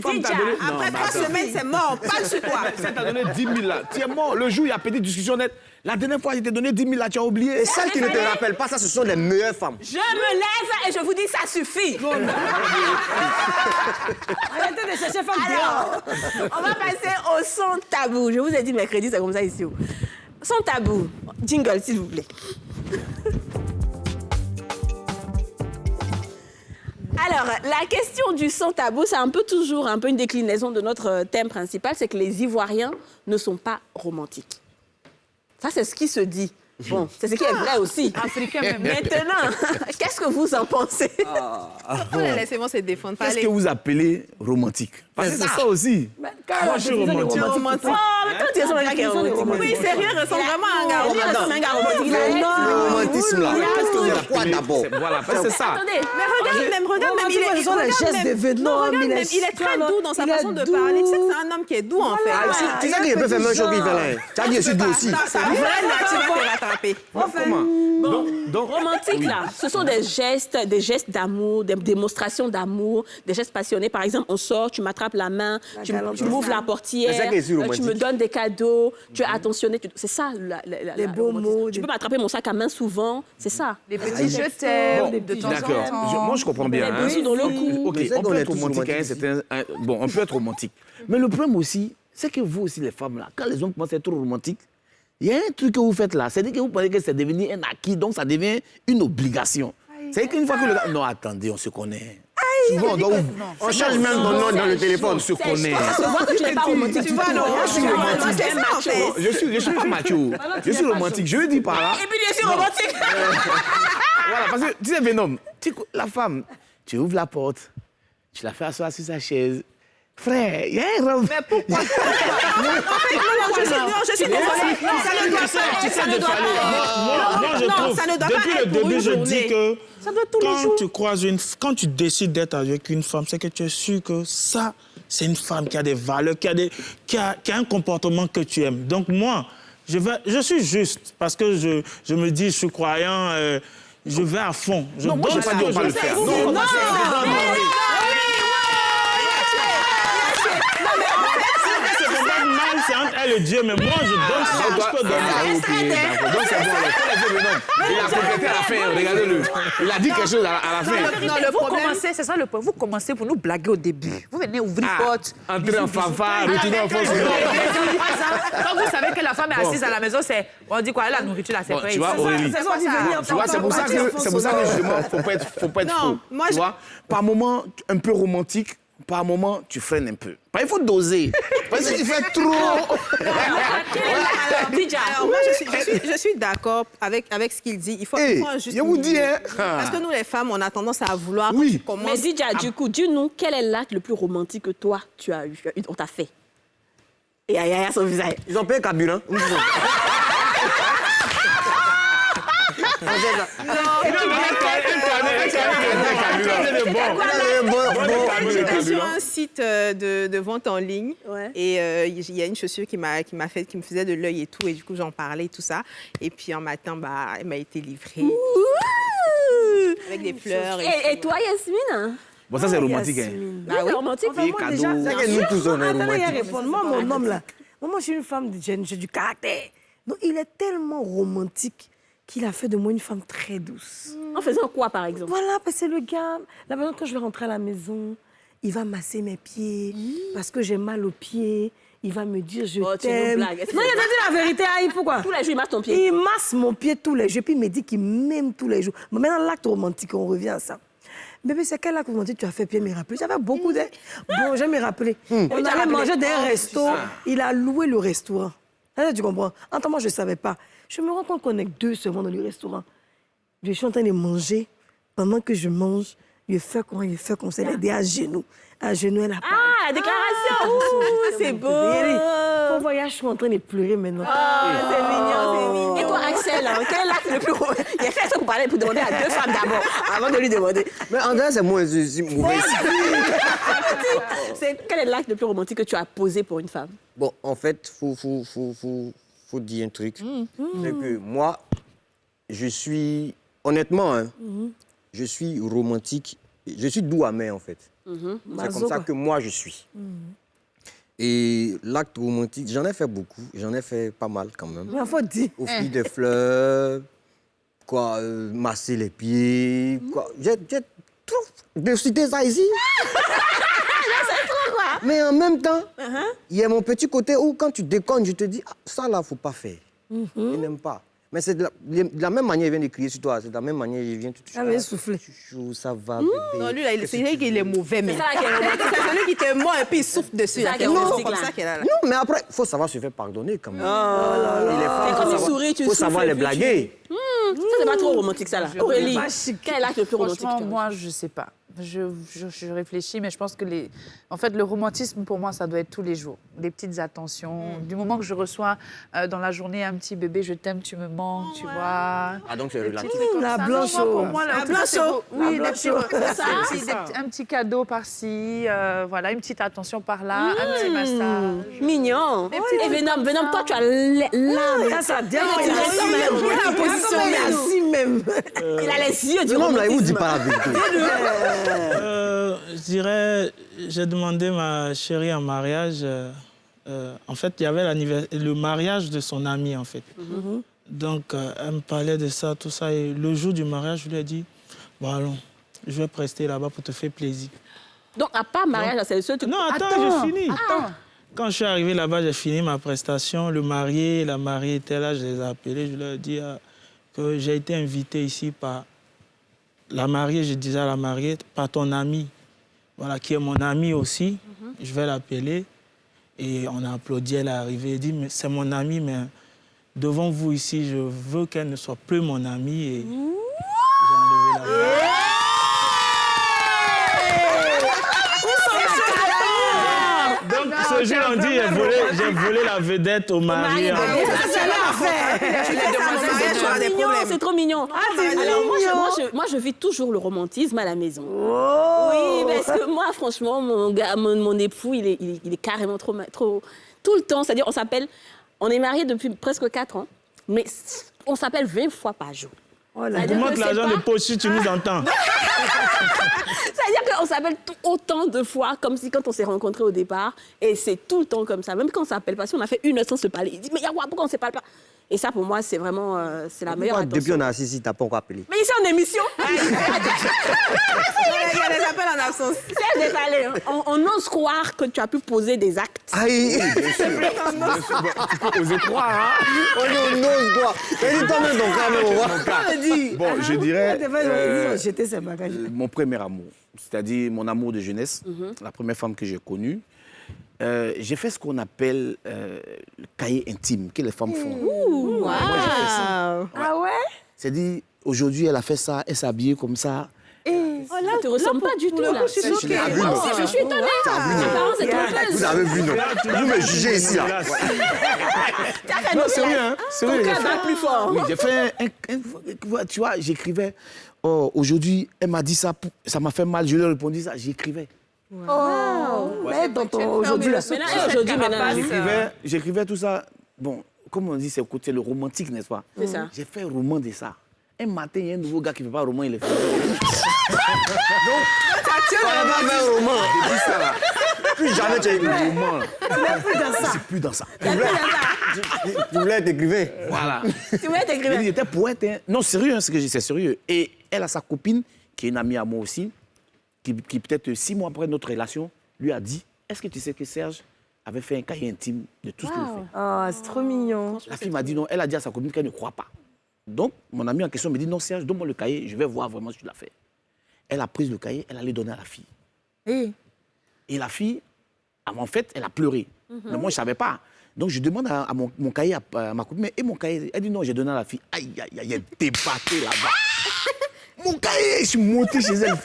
Après 3 semaines, c'est mort. Pas sur toi. Ça t'a donné 10 000 là. Tu es mort. Le jour, il y a petite discussion nette. La dernière fois, je t'ai donné 10 000 là, tu as oublié. Et celles qui ne te rappellent pas, ça, ce sont les meilleures femmes. Je me lève et je vous dis, ça suffit. Arrêtez de chercher femme dehors. On va passer au son tabou. Je vous ai dit mercredi, c'est comme ça ici. Son tabou. Jingle, s'il vous plaît. Alors, la question du son tabou, c'est toujours un peu une déclinaison de notre thème principal, c'est que les Ivoiriens ne sont pas romantiques. Ça, c'est ce qui se dit. Bon, c'est ce qui est vrai aussi. Africain même. Maintenant, qu'est-ce que vous en pensez? Laissez-moi se défendre. Qu'est-ce que vous appelez romantique? Parce que c'est ça aussi. Moi, je suis romantique. Oh, mais quand tu es sur un gars qui est romantique. Oui, sérieux, il ressemble vraiment à un gars Il ressemble à un gars romantique. Le romantisme, là. Qu'est-ce que c'est quoi d'abord? Voilà, c'est ça. Attendez, Mais regarde même, il est très doux dans sa façon de parler. Tu sais que c'est un homme qui est doux, en fait. Tu sais qu'il peut faire même chose qu'il fait là. Tu as dit, je suis doux aussi. Ça va, tu vas te rattraper. Donc, romantique, là, ce sont des gestes d'amour, des démonstrations d'amour, des gestes passionnés. Par exemple, on sort, tu m'attrapes la main, tu m'ouvres la portière, tu me donnes des cadeaux, tu es attentionné. C'est ça, les beaux mots. Tu peux m'attraper mon sac à main souvent, c'est ça. Les petits je t'aime, de temps en d'accord. temps. Moi, je comprends bien. Les bisous dans le cou. Ok, on peut être romantique. Bon, on peut être romantique. Mais le problème aussi, c'est que vous aussi, les femmes, là, quand les hommes commencent à être trop romantiques, il y a un truc que vous faites là. C'est-à-dire que vous pensez que c'est devenu un acquis, donc ça devient une obligation. C'est-à-dire qu'une fois que le gars... Non, attendez, on se connaît. Souvent, on change même ton nom dans le téléphone, on se connaît. Ça se voit que tu n'es pas romantique. Tu vois, non, je suis romantique. Je suis pas macho. Je suis romantique. Je veux dire par là... Et puis, je suis romantique. Voilà, parce que, tu sais, Venom, la femme, tu ouvres la porte, tu la fais asseoir sur sa chaise. Frère, il y a un robe. Mais pourquoi? Je suis désolée. Ça ne doit pas être. Ça ne doit pas Moi, je trouve, depuis le début, je dis que quand tu décides d'être avec une femme, c'est que tu es sûr que ça, c'est une femme qui a des valeurs, qui a un comportement que tu aimes. Donc moi, je suis juste parce que je me dis, je suis croyant, je vais à fond. Non, moi, je n'ai pas dit on va le faire. Non, normal, c'est entre elle et Dieu, mais moi, je donne ce que je peux donner. Donc c'est bon, il a complété à la fin, regardez-le. Il a dit quelque chose à la fin. Non, le problème, c'est ça le point. Vous commencez pour nous blaguer au début. Vous venez ouvrir porte. Entrer en fanfare, retourner en force. Quand vous savez que la femme est assise à la maison, on dit quoi? La nourriture, là, c'est prêt. Tu vois, Aurélie, c'est pour ça que justement, faut pas être faux. Tu vois, par moment, un peu romantique, par moment, tu freines un peu. Il faut doser. Parce que tu fais trop. Alors, moi, je suis d'accord avec ce qu'il dit. Il faut un juste je vous dis, hein. Parce que nous, les femmes, on a tendance à vouloir... Oui. Mais Didja, du coup, dis-nous, quel est l'acte le plus romantique que toi, tu as eu, on t'a fait? Et aïe, aïe, son visage. Ils ont payé carburant. J'étais sur un site de vente en ligne et il y a une chaussure qui me faisait de l'œil et tout, et du coup j'en parlais tout ça, et puis un matin elle m'a été livrée avec des fleurs. Et toi, Yasmine? Bon, ça c'est romantique. C'est romantique. Enfin, moi, déjà, nous tous on est romantiques. Moi, mon homme là, moi je suis une femme j'ai du caractère. Donc il est tellement romantique qu'il a fait de moi une femme très douce. En faisant quoi, par exemple? Voilà, parce que c'est le gars. Là, maintenant, quand je vais rentrer à la maison, il va masser mes pieds parce que j'ai mal aux pieds. Il va me dire je t'aime. Non, il a dit la vérité, Aïe, pourquoi? Tous les jours, il masse ton pied. Il masse mon pied tous les jours, puis il me dit qu'il m'aime tous les jours. Mais maintenant, l'acte romantique, on revient à ça. Bébé, c'est quel acte romantique tu as fait, puis me rappeler? J'avais beaucoup de... Bon, j'aime me rappeler. On allait manger dans un resto. Il a loué le restaurant. Tu comprends? Attends, moi, je ne savais pas. Je me rends compte qu'on est 2 seulement dans le restaurant. Je suis en train de manger. Pendant que je mange, je fais comme ça. Elle est à genoux. À genoux, elle a parlé. Ah, la déclaration! C'est beau! Mon voyage, je suis en train de pleurer maintenant. C'est mignon. Et toi, Axel, quel est l'acte le plus romantique? Il a fait ça pour parler, pour demander à 2 femmes d'abord, avant de lui demander. Mais André, c'est moi, mauvais. Quel est l'acte le plus romantique que tu as posé pour une femme? Bon, en fait, faut dire un truc. C'est que moi, je suis, honnêtement, je suis romantique. Je suis doux amer, en fait. C'est comme ça que moi, je suis. Et l'acte romantique, j'en ai fait beaucoup. J'en ai fait pas mal, quand même. Il faut dire. Offrir des fleurs, masser les pieds, J'ai trop de citer ça ici. Mais en même temps, il y a mon petit côté où quand tu déconnes, je te dis, ça là, faut pas faire. Je n'aime pas. Mais c'est de la même manière, il vient de crier sur toi. C'est de la même manière, il vient tout de suite. Ah, mais souffler. Chouchou, ça va, bébé. Non, lui, c'est lui qui est mauvais, mais. C'est celui qui te ment et puis il souffle dessus. C'est ça qu'elle a là. Non, mais après, il faut savoir se faire pardonner quand même. Et comme il sourit, tu faut savoir les blaguer. Ça, c'est pas trop romantique, ça, là. Aurélie, quel est l'acte le plus romantique? Franchement, moi, je sais pas. Je réfléchis, mais je pense que en fait, le romantisme, pour moi, ça doit être tous les jours. Des petites attentions. Du moment que je reçois dans la journée un petit bébé, je t'aime, tu me manques, tu vois. Ah, donc c'est relatif. La blanche. Pour moi, la blanche. Oui, un petit cadeau par-ci, voilà, une petite attention par-là, un petit massage. Mignon. Et Venom, toi, tu as l'âme. Ça diamant, il a la position assis même. Il a les yeux du Non, là, il vous dit romantisme. pas la vérité. Je dirais, j'ai demandé ma chérie en mariage. En fait, il y avait le mariage de son ami, en fait. Donc, elle me parlait de ça, tout ça. Et le jour du mariage, je lui ai dit, bon, allons, je vais rester là-bas pour te faire plaisir. Donc, à part mariage, c'est le seul truc. Non, attends, j'ai fini. Quand je suis arrivé là-bas, j'ai fini ma prestation. Le marié et la mariée étaient là, je les ai appelés. Je leur ai dit que j'ai été invité ici par la mariée, je disais à la mariée, par ton ami, voilà, qui est mon ami aussi. Je vais l'appeler. Et on a applaudi, elle est arrivée. Elle dit, mais c'est mon ami, mais devant vous ici, je veux qu'elle ne soit plus mon amie. Et j'ai enlevé la voix. Donc, ce jour, on dit, j'ai volé la vedette au mari. C'est trop mignon. Alors, moi, je vis toujours le romantisme à la maison. Oui, parce que moi, franchement, mon époux, il est carrément trop... Tout le temps, c'est-à-dire, on est mariés depuis presque 4 ans, mais on s'appelle 20 fois par jour. Augmente l'argent de poche si tu nous entends. C'est-à-dire on s'appelle autant de fois comme si quand on s'est rencontrés au départ, et c'est tout le temps comme ça. Même quand on ne s'appelle pas, si on a fait 1 heure sans se parler, il dit, mais Yawa, pourquoi on ne se parle pas? Et ça, pour moi, c'est vraiment c'est la meilleure attention. Depuis on a assisté, t'as pas encore appelé. Mais ici, en émission. Il y a des appels en absence. C'est défalé. On ose croire que tu as pu poser des actes. Aïe. Bien sûr, tu peux oser croire, hein. On ose croire. Mais dis toi-même ton cas, même, on voit. Bon, je dirais Jeter ses bagages. mon premier amour, c'est-à-dire mon amour de jeunesse, la première femme que j'ai connue. J'ai fait ce qu'on appelle le cahier intime que les femmes font. Ouh, Moi, j'ai fait ça. Ouais. Ah ouais? C'est-à-dire, aujourd'hui, elle a fait ça, elle s'est habillée comme ça. Oh là, tu ne ressembles pas du tout, là. Je suis choquée. Moi aussi, je suis étonnée. C'est trompeuse. Vous avez vu, non? Vous me jugez ici, là. Non, sérieux, hein? Ton cœur bat plus fort. Oui, j'ai fait tu vois, j'écrivais. Oh, aujourd'hui, elle m'a dit ça, ça m'a fait mal, je lui ai répondu ça, j'écrivais. Oh, mais dans ton aujourd'hui, là. J'écrivais tout ça. Bon, comme on dit, c'est le romantique, n'est-ce pas? C'est ça. J'ai fait un roman de ça. Un matin, il y a un nouveau gars qui ne fait pas un roman, il est fait. Donc, Tu n'as pas fait un roman. depuis ça, là. Plus jamais tu as écrit. Le roman, Je c'est plus dans ça. Tu voulais être écrivain. Voilà. Tu voulais être écrivain. Il était poète. Hein. Non, sérieux, hein, ce que je dis, c'est sérieux. Et elle a sa copine, qui est une amie à moi aussi, qui peut-être 6 mois après notre relation, lui a dit, est-ce que tu sais que Serge avait fait un cahier intime de tout ce qu'il fait? Ah, c'est trop mignon. La fille m'a dit non, elle a dit à sa copine qu'elle ne croit pas. Donc, mon ami en question me dit, non Serge, donne-moi le cahier, je vais voir vraiment si tu l'as fait. Elle a pris le cahier, elle allait donner à la fille. Et la fille, en fait, elle a pleuré. Mais moi, je ne savais pas. Donc, je demande à mon cahier, à ma copine, et mon cahier? Elle dit non, j'ai donné à la fille. Aïe, aïe, aïe, elle débattait là-bas. Mon cahier, je suis monté chez elle.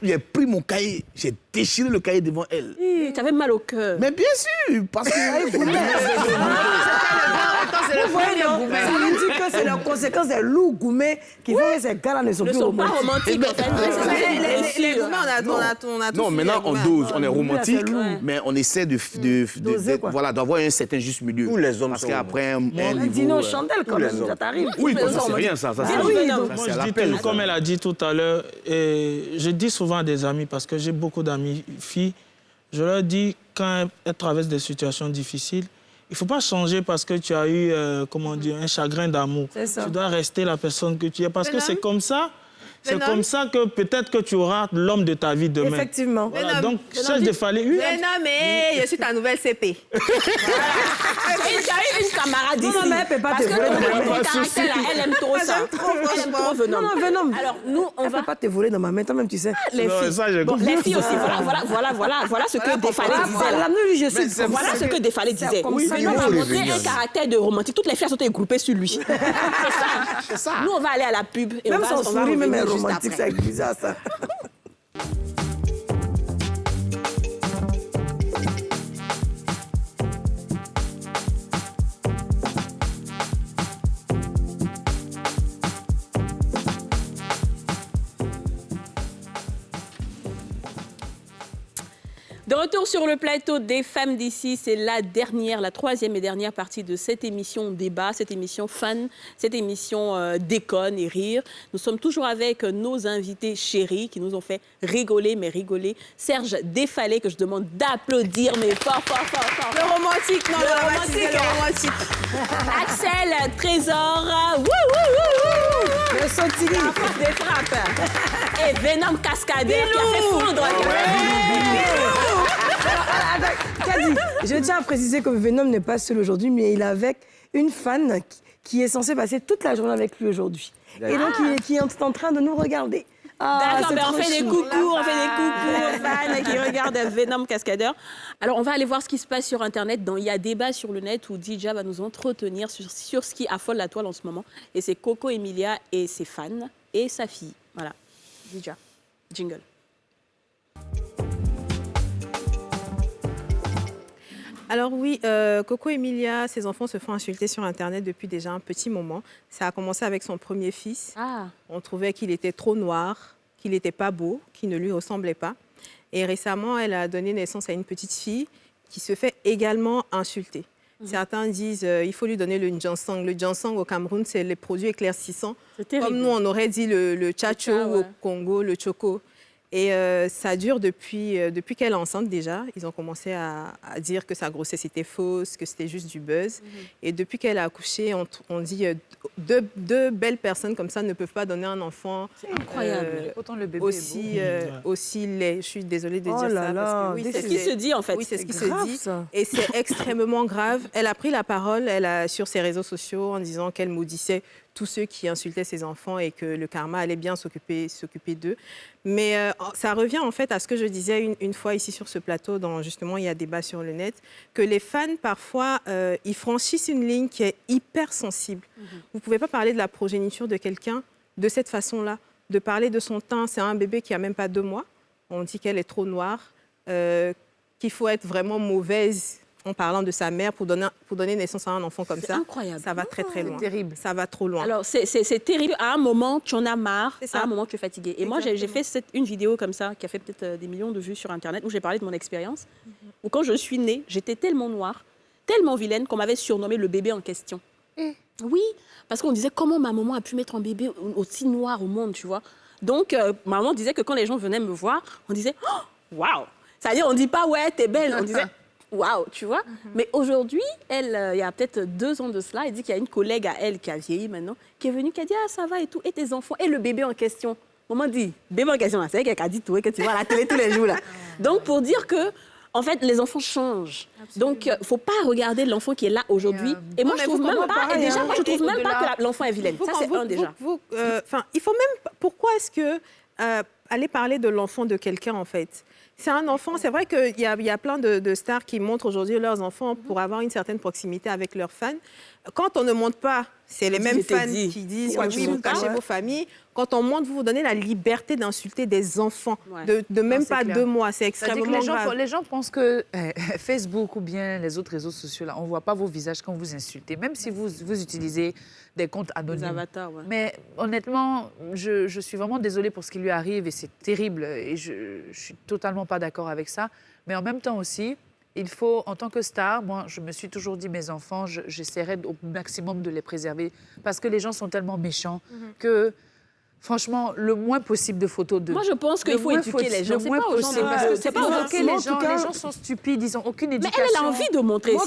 J'ai pris mon cahier, j'ai déchiré le cahier devant elle. Tu avais mal au cœur. Mais bien sûr, parce que... Vous voyez, non? Ça veut dire que c'est la conséquence des loups gourmets qui font que ces gars-là ne sont plus romantiques. En fait. Les gourmets, on a tous... Non, maintenant, on dose, on est romantique, mais on essaie voilà, d'avoir un certain juste milieu. Tous les hommes parce sont qu'après un niveau... Dis-nous, Chandelle, quand même, ça t'arrive. Oui, ça, c'est rien, ça. Moi, je dis toujours, comme elle a dit tout à l'heure, et je dis souvent à des amis, parce que j'ai beaucoup d'amis filles, je leur dis, quand elles traversent des situations difficiles, il ne faut pas changer parce que tu as eu, un chagrin d'amour. Tu dois rester la personne que tu es, parce que c'est comme ça. C'est comme ça que peut-être que tu auras l'homme de ta vie demain. Effectivement. Voilà, donc, Serge Défalé... Mais non, mais je suis ta nouvelle CP. Tu as eu une camarade ici. Non, mais elle ne peut pas te voler. Elle aime trop ça. Elle aime trop Venom. Non, Venom. Alors, nous, on va... va... peut pas te voler dans ma main, toi-même, tu sais. Les filles. Bon, les filles aussi, voilà ce que Défalé disait. Voilà ce que Défalé disait. Venom a montré un caractère de romantique. Toutes les filles sont regroupées sur lui. C'est ça. Nous, on va aller à la pub. Même son sourire, même romantique, c'est bizarre, ça. De retour sur le plateau des femmes d'ici, c'est la troisième et dernière partie de cette émission débat, cette émission fun, cette émission déconne et rire. Nous sommes toujours avec nos invités chéris qui nous ont fait rigoler, mais rigoler. Serge Défalé, que je demande d'applaudir, mais fort. Le romantique, non, le romantique. Axel Trésor, Le sautille. la force des frappes. Et Venom Cascadeur qui a fait fondre. Kadi, je tiens à préciser que Venom n'est pas seul aujourd'hui, mais il est avec une fan qui est censée passer toute la journée avec lui aujourd'hui. Et donc, qui est en train de nous regarder. D'accord, on fait des coucous aux fans qui regardent Venom Cascadeur. Alors, on va aller voir ce qui se passe sur Internet. Il y a débat sur le net où Dija va nous entretenir sur ce qui affole la toile en ce moment. Et c'est Coco Emilia et ses fans et sa fille. Voilà, Dija, jingle. Alors oui, Coco Emilia, ses enfants se font insulter sur Internet depuis déjà un petit moment. Ça a commencé avec son premier fils. On trouvait qu'il était trop noir, qu'il n'était pas beau, qu'il ne lui ressemblait pas. Et récemment, elle a donné naissance à une petite fille qui se fait également insulter. Certains disent il faut lui donner le ginseng. Le ginseng au Cameroun, c'est les produits éclaircissants. Terrible. Comme nous, on aurait dit le tchatcho ouais. au Congo, le choco. Et ça dure depuis qu'elle est enceinte déjà. Ils ont commencé à dire que sa grossesse était fausse, que c'était juste du buzz. Et depuis qu'elle a accouché, on dit deux belles personnes comme ça ne peuvent pas donner un enfant. C'est incroyable. Pourtant, le bébé Aussi, est beau. aussi laid. Je suis désolée de Oh dire là ça. là, Parce que, oui, C'est ce qui se dit, en fait. Oui, c'est ce qui se grave, dit. ça. Et c'est extrêmement grave. Elle a pris la parole sur ses réseaux sociaux en disant qu'elle maudissait tous ceux qui insultaient ses enfants et que le karma allait bien s'occuper d'eux. Mais ça revient en fait à ce que je disais une fois ici sur ce plateau, justement, il y a débat sur le net, que les fans, parfois, ils franchissent une ligne qui est hyper sensible. Vous ne pouvez pas parler de la progéniture de quelqu'un de cette façon-là, de parler de son teint. C'est un bébé qui n'a même pas 2 mois. On dit qu'elle est trop noire, qu'il faut être vraiment mauvaise en parlant de sa mère pour donner naissance à un enfant comme ça. C'est incroyable. Ça va très, très loin. C'est terrible. Ça va trop loin. Alors, c'est terrible. À un moment, tu en as marre. C'est ça. À un moment, tu es fatigué. Et moi, j'ai fait une vidéo comme ça, qui a fait peut-être des millions de vues sur Internet, où j'ai parlé de mon expérience. Où quand je suis née, j'étais tellement noire, tellement vilaine, qu'on m'avait surnommé le bébé en question. Oui, parce qu'on disait comment ma maman a pu mettre un bébé aussi noir au monde, tu vois. Donc, ma maman disait que quand les gens venaient me voir, on disait oh, « waouh ». C'est-à-dire, on ne dit pas « ouais, t'es belle », on disait « waouh », tu vois. Mais aujourd'hui, elle, il y a peut-être 2 ans de cela, elle dit qu'il y a une collègue à elle qui a vieilli maintenant, qui est venue, qui a dit « ah, ça va et tout, et tes enfants, et le bébé en question ». Maman dit « bébé en question, c'est elle qui a dit tout, que tu vois à la télé tous les jours là ». Donc, pour dire que en fait, les enfants changent. Absolument. Donc, il ne faut pas regarder l'enfant qui est là aujourd'hui. Et moi, je trouve même pas, et déjà, moi, je trouve même pas que l'enfant est vilaine. Ça, c'est un déjà. Il faut même... Pourquoi est-ce que aller parler de l'enfant de quelqu'un, en fait? C'est un enfant. C'est vrai qu'il y a plein de stars qui montrent aujourd'hui leurs enfants pour avoir une certaine proximité avec leurs fans. Quand on ne montre pas, c'est les mêmes fans qui disent oui, vous cachez vos familles. Quand on montre, vous vous donnez la liberté d'insulter des enfants de même pas 2 mois. C'est extrêmement grave. Les gens pensent que Facebook ou bien les autres réseaux sociaux, là, on ne voit pas vos visages quand vous insultez, même si vous utilisez des comptes anonymes. Des avatars, ouais. Mais honnêtement, je suis vraiment désolée pour ce qui lui arrive et c'est terrible et je ne suis totalement pas d'accord avec ça. Mais en même temps aussi, il faut, en tant que star, moi, je me suis toujours dit, mes enfants, j'essaierai au maximum de les préserver parce que les gens sont tellement méchants que... Franchement, le moins possible de photos de... Moi, je pense qu'il faut éduquer les gens. C'est pas aux gens de... Parce que c'est pas éduquer les gens. Les gens sont stupides, ils n'ont aucune éducation. Mais elle a envie de montrer. Je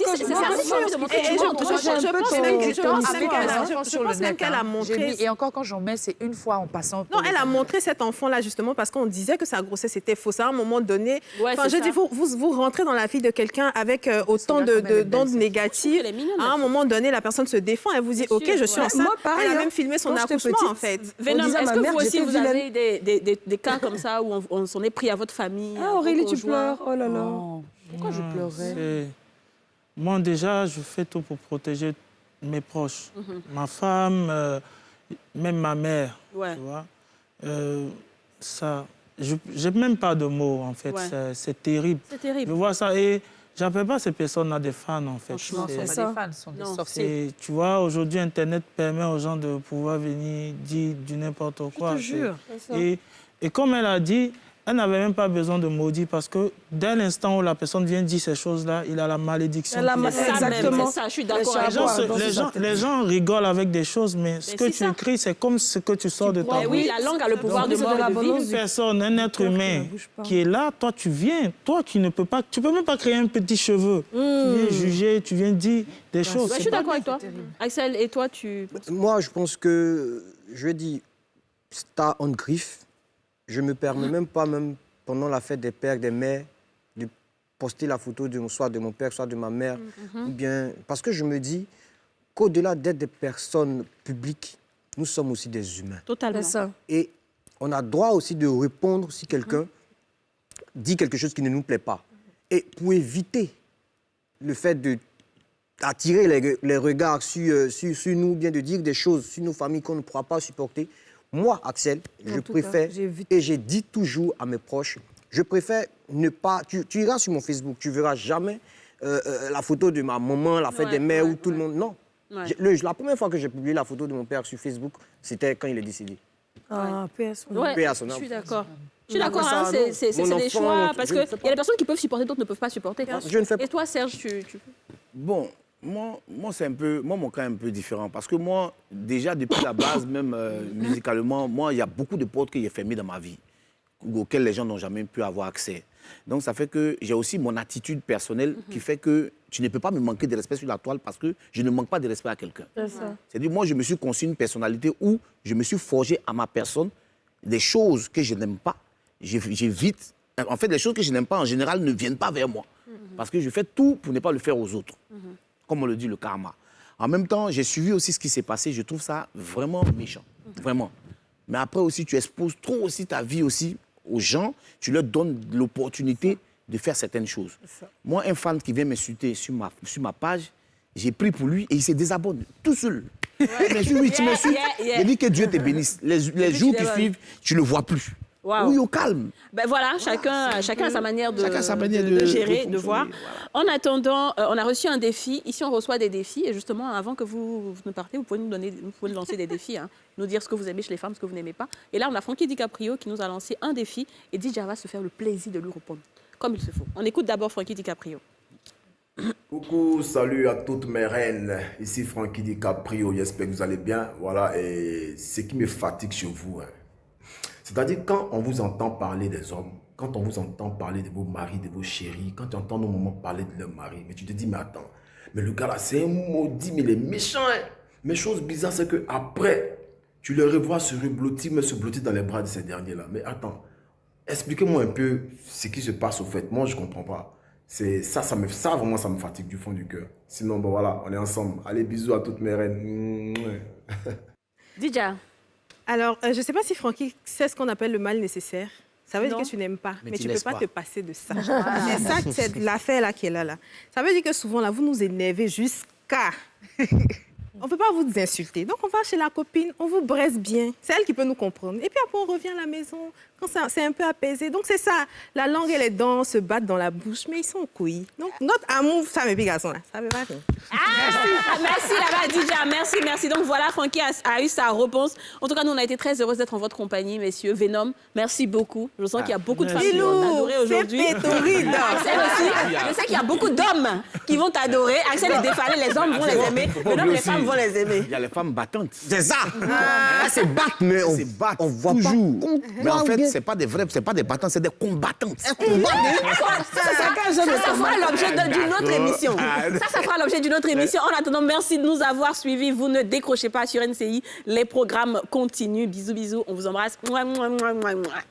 pense même qu'elle a montré... Et encore, quand j'en mets, c'est une fois en passant. Non, elle a montré cet enfant-là, justement, parce qu'on disait que sa grossesse était fausse. À un moment donné... Enfin, je dis, vous rentrez dans la vie de quelqu'un avec autant d'ondes négatives. À un moment donné, la personne se défend. Elle vous dit, OK, je suis enceinte. Elle a même filmé son accouchement, en fait. Est-ce que vous aussi, vous avez des cas comme ça où on s'en est pris à votre famille? Ah, Aurélie, tu pleures. Oh là là. Pourquoi je pleurais? Moi, déjà, je fais tout pour protéger mes proches. Ma femme, même ma mère. Ouais. Tu vois. Ça, je n'ai même pas de mots, en fait. Ouais. C'est terrible. C'est terrible. Je vois ça et je n'appelle pas ces personnes-là des fans, en fait. Franchement, ce ne sont pas des fans, ce sont des sorciers. Tu vois, aujourd'hui, Internet permet aux gens de pouvoir venir dire du n'importe quoi. Je te jure. Et comme elle a dit, elle n'avait même pas besoin de maudire parce que dès l'instant où la personne vient dire ces choses-là, il a la malédiction. Exactement. Ça, je suis d'accord avec toi. Les gens rigolent avec des choses, mais ce que tu écris, c'est comme ce que tu sors de ta bouche. Oui, la langue a le pouvoir de mort et de vie. Une personne, un être humain qui est là, toi, tu viens. Toi, tu ne peux pas, tu peux même pas créer un petit cheveu. Tu viens juger, tu viens dire des choses. Je suis d'accord avec toi. Axel, et toi, Moi, je pense que, je dis, star on griffe. Je ne me permets même pas, même pendant la fête des pères, des mères, de poster la photo soit de mon père, soit de ma mère. Ou bien, parce que je me dis qu'au-delà d'être des personnes publiques, nous sommes aussi des humains. Totalement. Ça. Et on a droit aussi de répondre si quelqu'un dit quelque chose qui ne nous plaît pas. Et pour éviter le fait d'attirer les regards sur nous, bien de dire des choses sur nos familles qu'on ne pourra pas supporter, moi, Axel, je préfère, et j'ai dit toujours à mes proches, je préfère ne pas... Tu iras sur mon Facebook, tu verras jamais la photo de ma maman, la fête des mères, où tout le monde... Non. Ouais. La première fois que j'ai publié la photo de mon père sur Facebook, c'était quand il est décédé. Ah, paix à son âme. Je suis d'accord. Je suis d'accord, hein, c'est des choix, parce qu'il y a des personnes qui peuvent supporter, d'autres ne peuvent pas supporter. Je ne fais pas. Et toi, Serge, tu... Bon, Moi, c'est un peu, moi, mon cas est un peu différent. Parce que moi, déjà, depuis la base, même musicalement, moi, il y a beaucoup de portes que j'ai fermées dans ma vie, auxquelles les gens n'ont jamais pu avoir accès. Donc, ça fait que j'ai aussi mon attitude personnelle qui fait que tu ne peux pas me manquer de respect sur la toile parce que je ne manque pas de respect à quelqu'un. C'est-à-dire, moi, je me suis conçu une personnalité où je me suis forgé à ma personne des choses que je n'aime pas. J'évite. En fait, les choses que je n'aime pas, en général, ne viennent pas vers moi. Parce que je fais tout pour ne pas le faire aux autres. Comme on le dit, le karma. En même temps, j'ai suivi aussi ce qui s'est passé. Je trouve ça vraiment méchant. Vraiment. Mais après aussi, tu exposes trop aussi ta vie aussi aux gens. Tu leur donnes l'opportunité de faire certaines choses. Moi, un fan qui vient m'insulter sur ma page, j'ai pris pour lui et il se désabonne tout seul. Oui, tu m'insultes. Je dis que Dieu te bénisse. Les jours qui suivent, tu ne le vois plus. Wow. Oui, au calme. Ben voilà, chacun a sa manière de gérer, de voir. Voilà. En attendant, on a reçu un défi. Ici, on reçoit des défis. Et justement, avant que vous ne partez, vous pouvez nous lancer des défis. Hein. Nous dire ce que vous aimez chez les femmes, ce que vous n'aimez pas. Et là, on a Frankie DiCaprio qui nous a lancé un défi. Et DJ va se faire le plaisir de lui répondre, comme il se faut. On écoute d'abord Frankie DiCaprio. Coucou, salut à toutes mes reines. Ici Frankie DiCaprio. J'espère que vous allez bien. Voilà, et ce qui me fatigue chez vous, hein. C'est-à-dire, quand on vous entend parler des hommes, quand on vous entend parler de vos maris, de vos chéris, quand tu entends nos mamans parler de leur mari, mais tu te dis, mais attends, mais le gars là, c'est un maudit, mais il est méchant. Hein. Mais chose bizarre, c'est qu'après, tu le revois se reblotir, mais se blottir dans les bras de ces derniers-là. Mais attends, expliquez-moi un peu ce qui se passe au fait. Moi, je ne comprends pas. Ça vraiment, ça me fatigue du fond du cœur. Sinon, bon voilà, on est ensemble. Allez, bisous à toutes mes reines. Dija. Alors, je ne sais pas si Francky sait ce qu'on appelle le mal nécessaire. Ça veut dire que tu n'aimes pas, mais tu ne peux pas te passer de ça. C'est ça, c'est l'affaire là qui est là. Ça veut dire que souvent, là, vous nous énervez jusqu'à... On ne peut pas vous insulter. Donc, on va chez la copine, on vous braise bien. C'est elle qui peut nous comprendre. Et puis après, on revient à la maison, quand c'est un peu apaisé. Donc, c'est ça. La langue et les dents se battent dans la bouche, mais ils sont couilles. Donc, notre amour, ça, mes petits garçons, là, ça ne veut pas faire. Merci là-bas, DJ. Merci. Donc, voilà, Francky a eu sa réponse. En tout cas, nous, on a été très heureux d'être en votre compagnie, messieurs. Venom, merci beaucoup. Je sens qu'il y a beaucoup de femmes qui vont t'adorer aujourd'hui. Axel aussi. Je sais qu'il y a beaucoup d'hommes qui vont t'adorer. Axel est défalé, les hommes vont les aimer. Venom, les femmes vont les aimer. Il y a les femmes battantes. C'est ça. Elles se battent, mais on voit toujours. Pas. Mais en fait, c'est pas des vrais, c'est pas des battantes, c'est des combattantes. Ça fera l'objet d'une autre émission. Ça fera l'objet d'une autre émission. En attendant, merci de nous avoir suivis. Vous ne décrochez pas sur NCI. Les programmes continuent. Bisous, bisous. On vous embrasse. Mouah, mouah, mouah, mouah, mouah.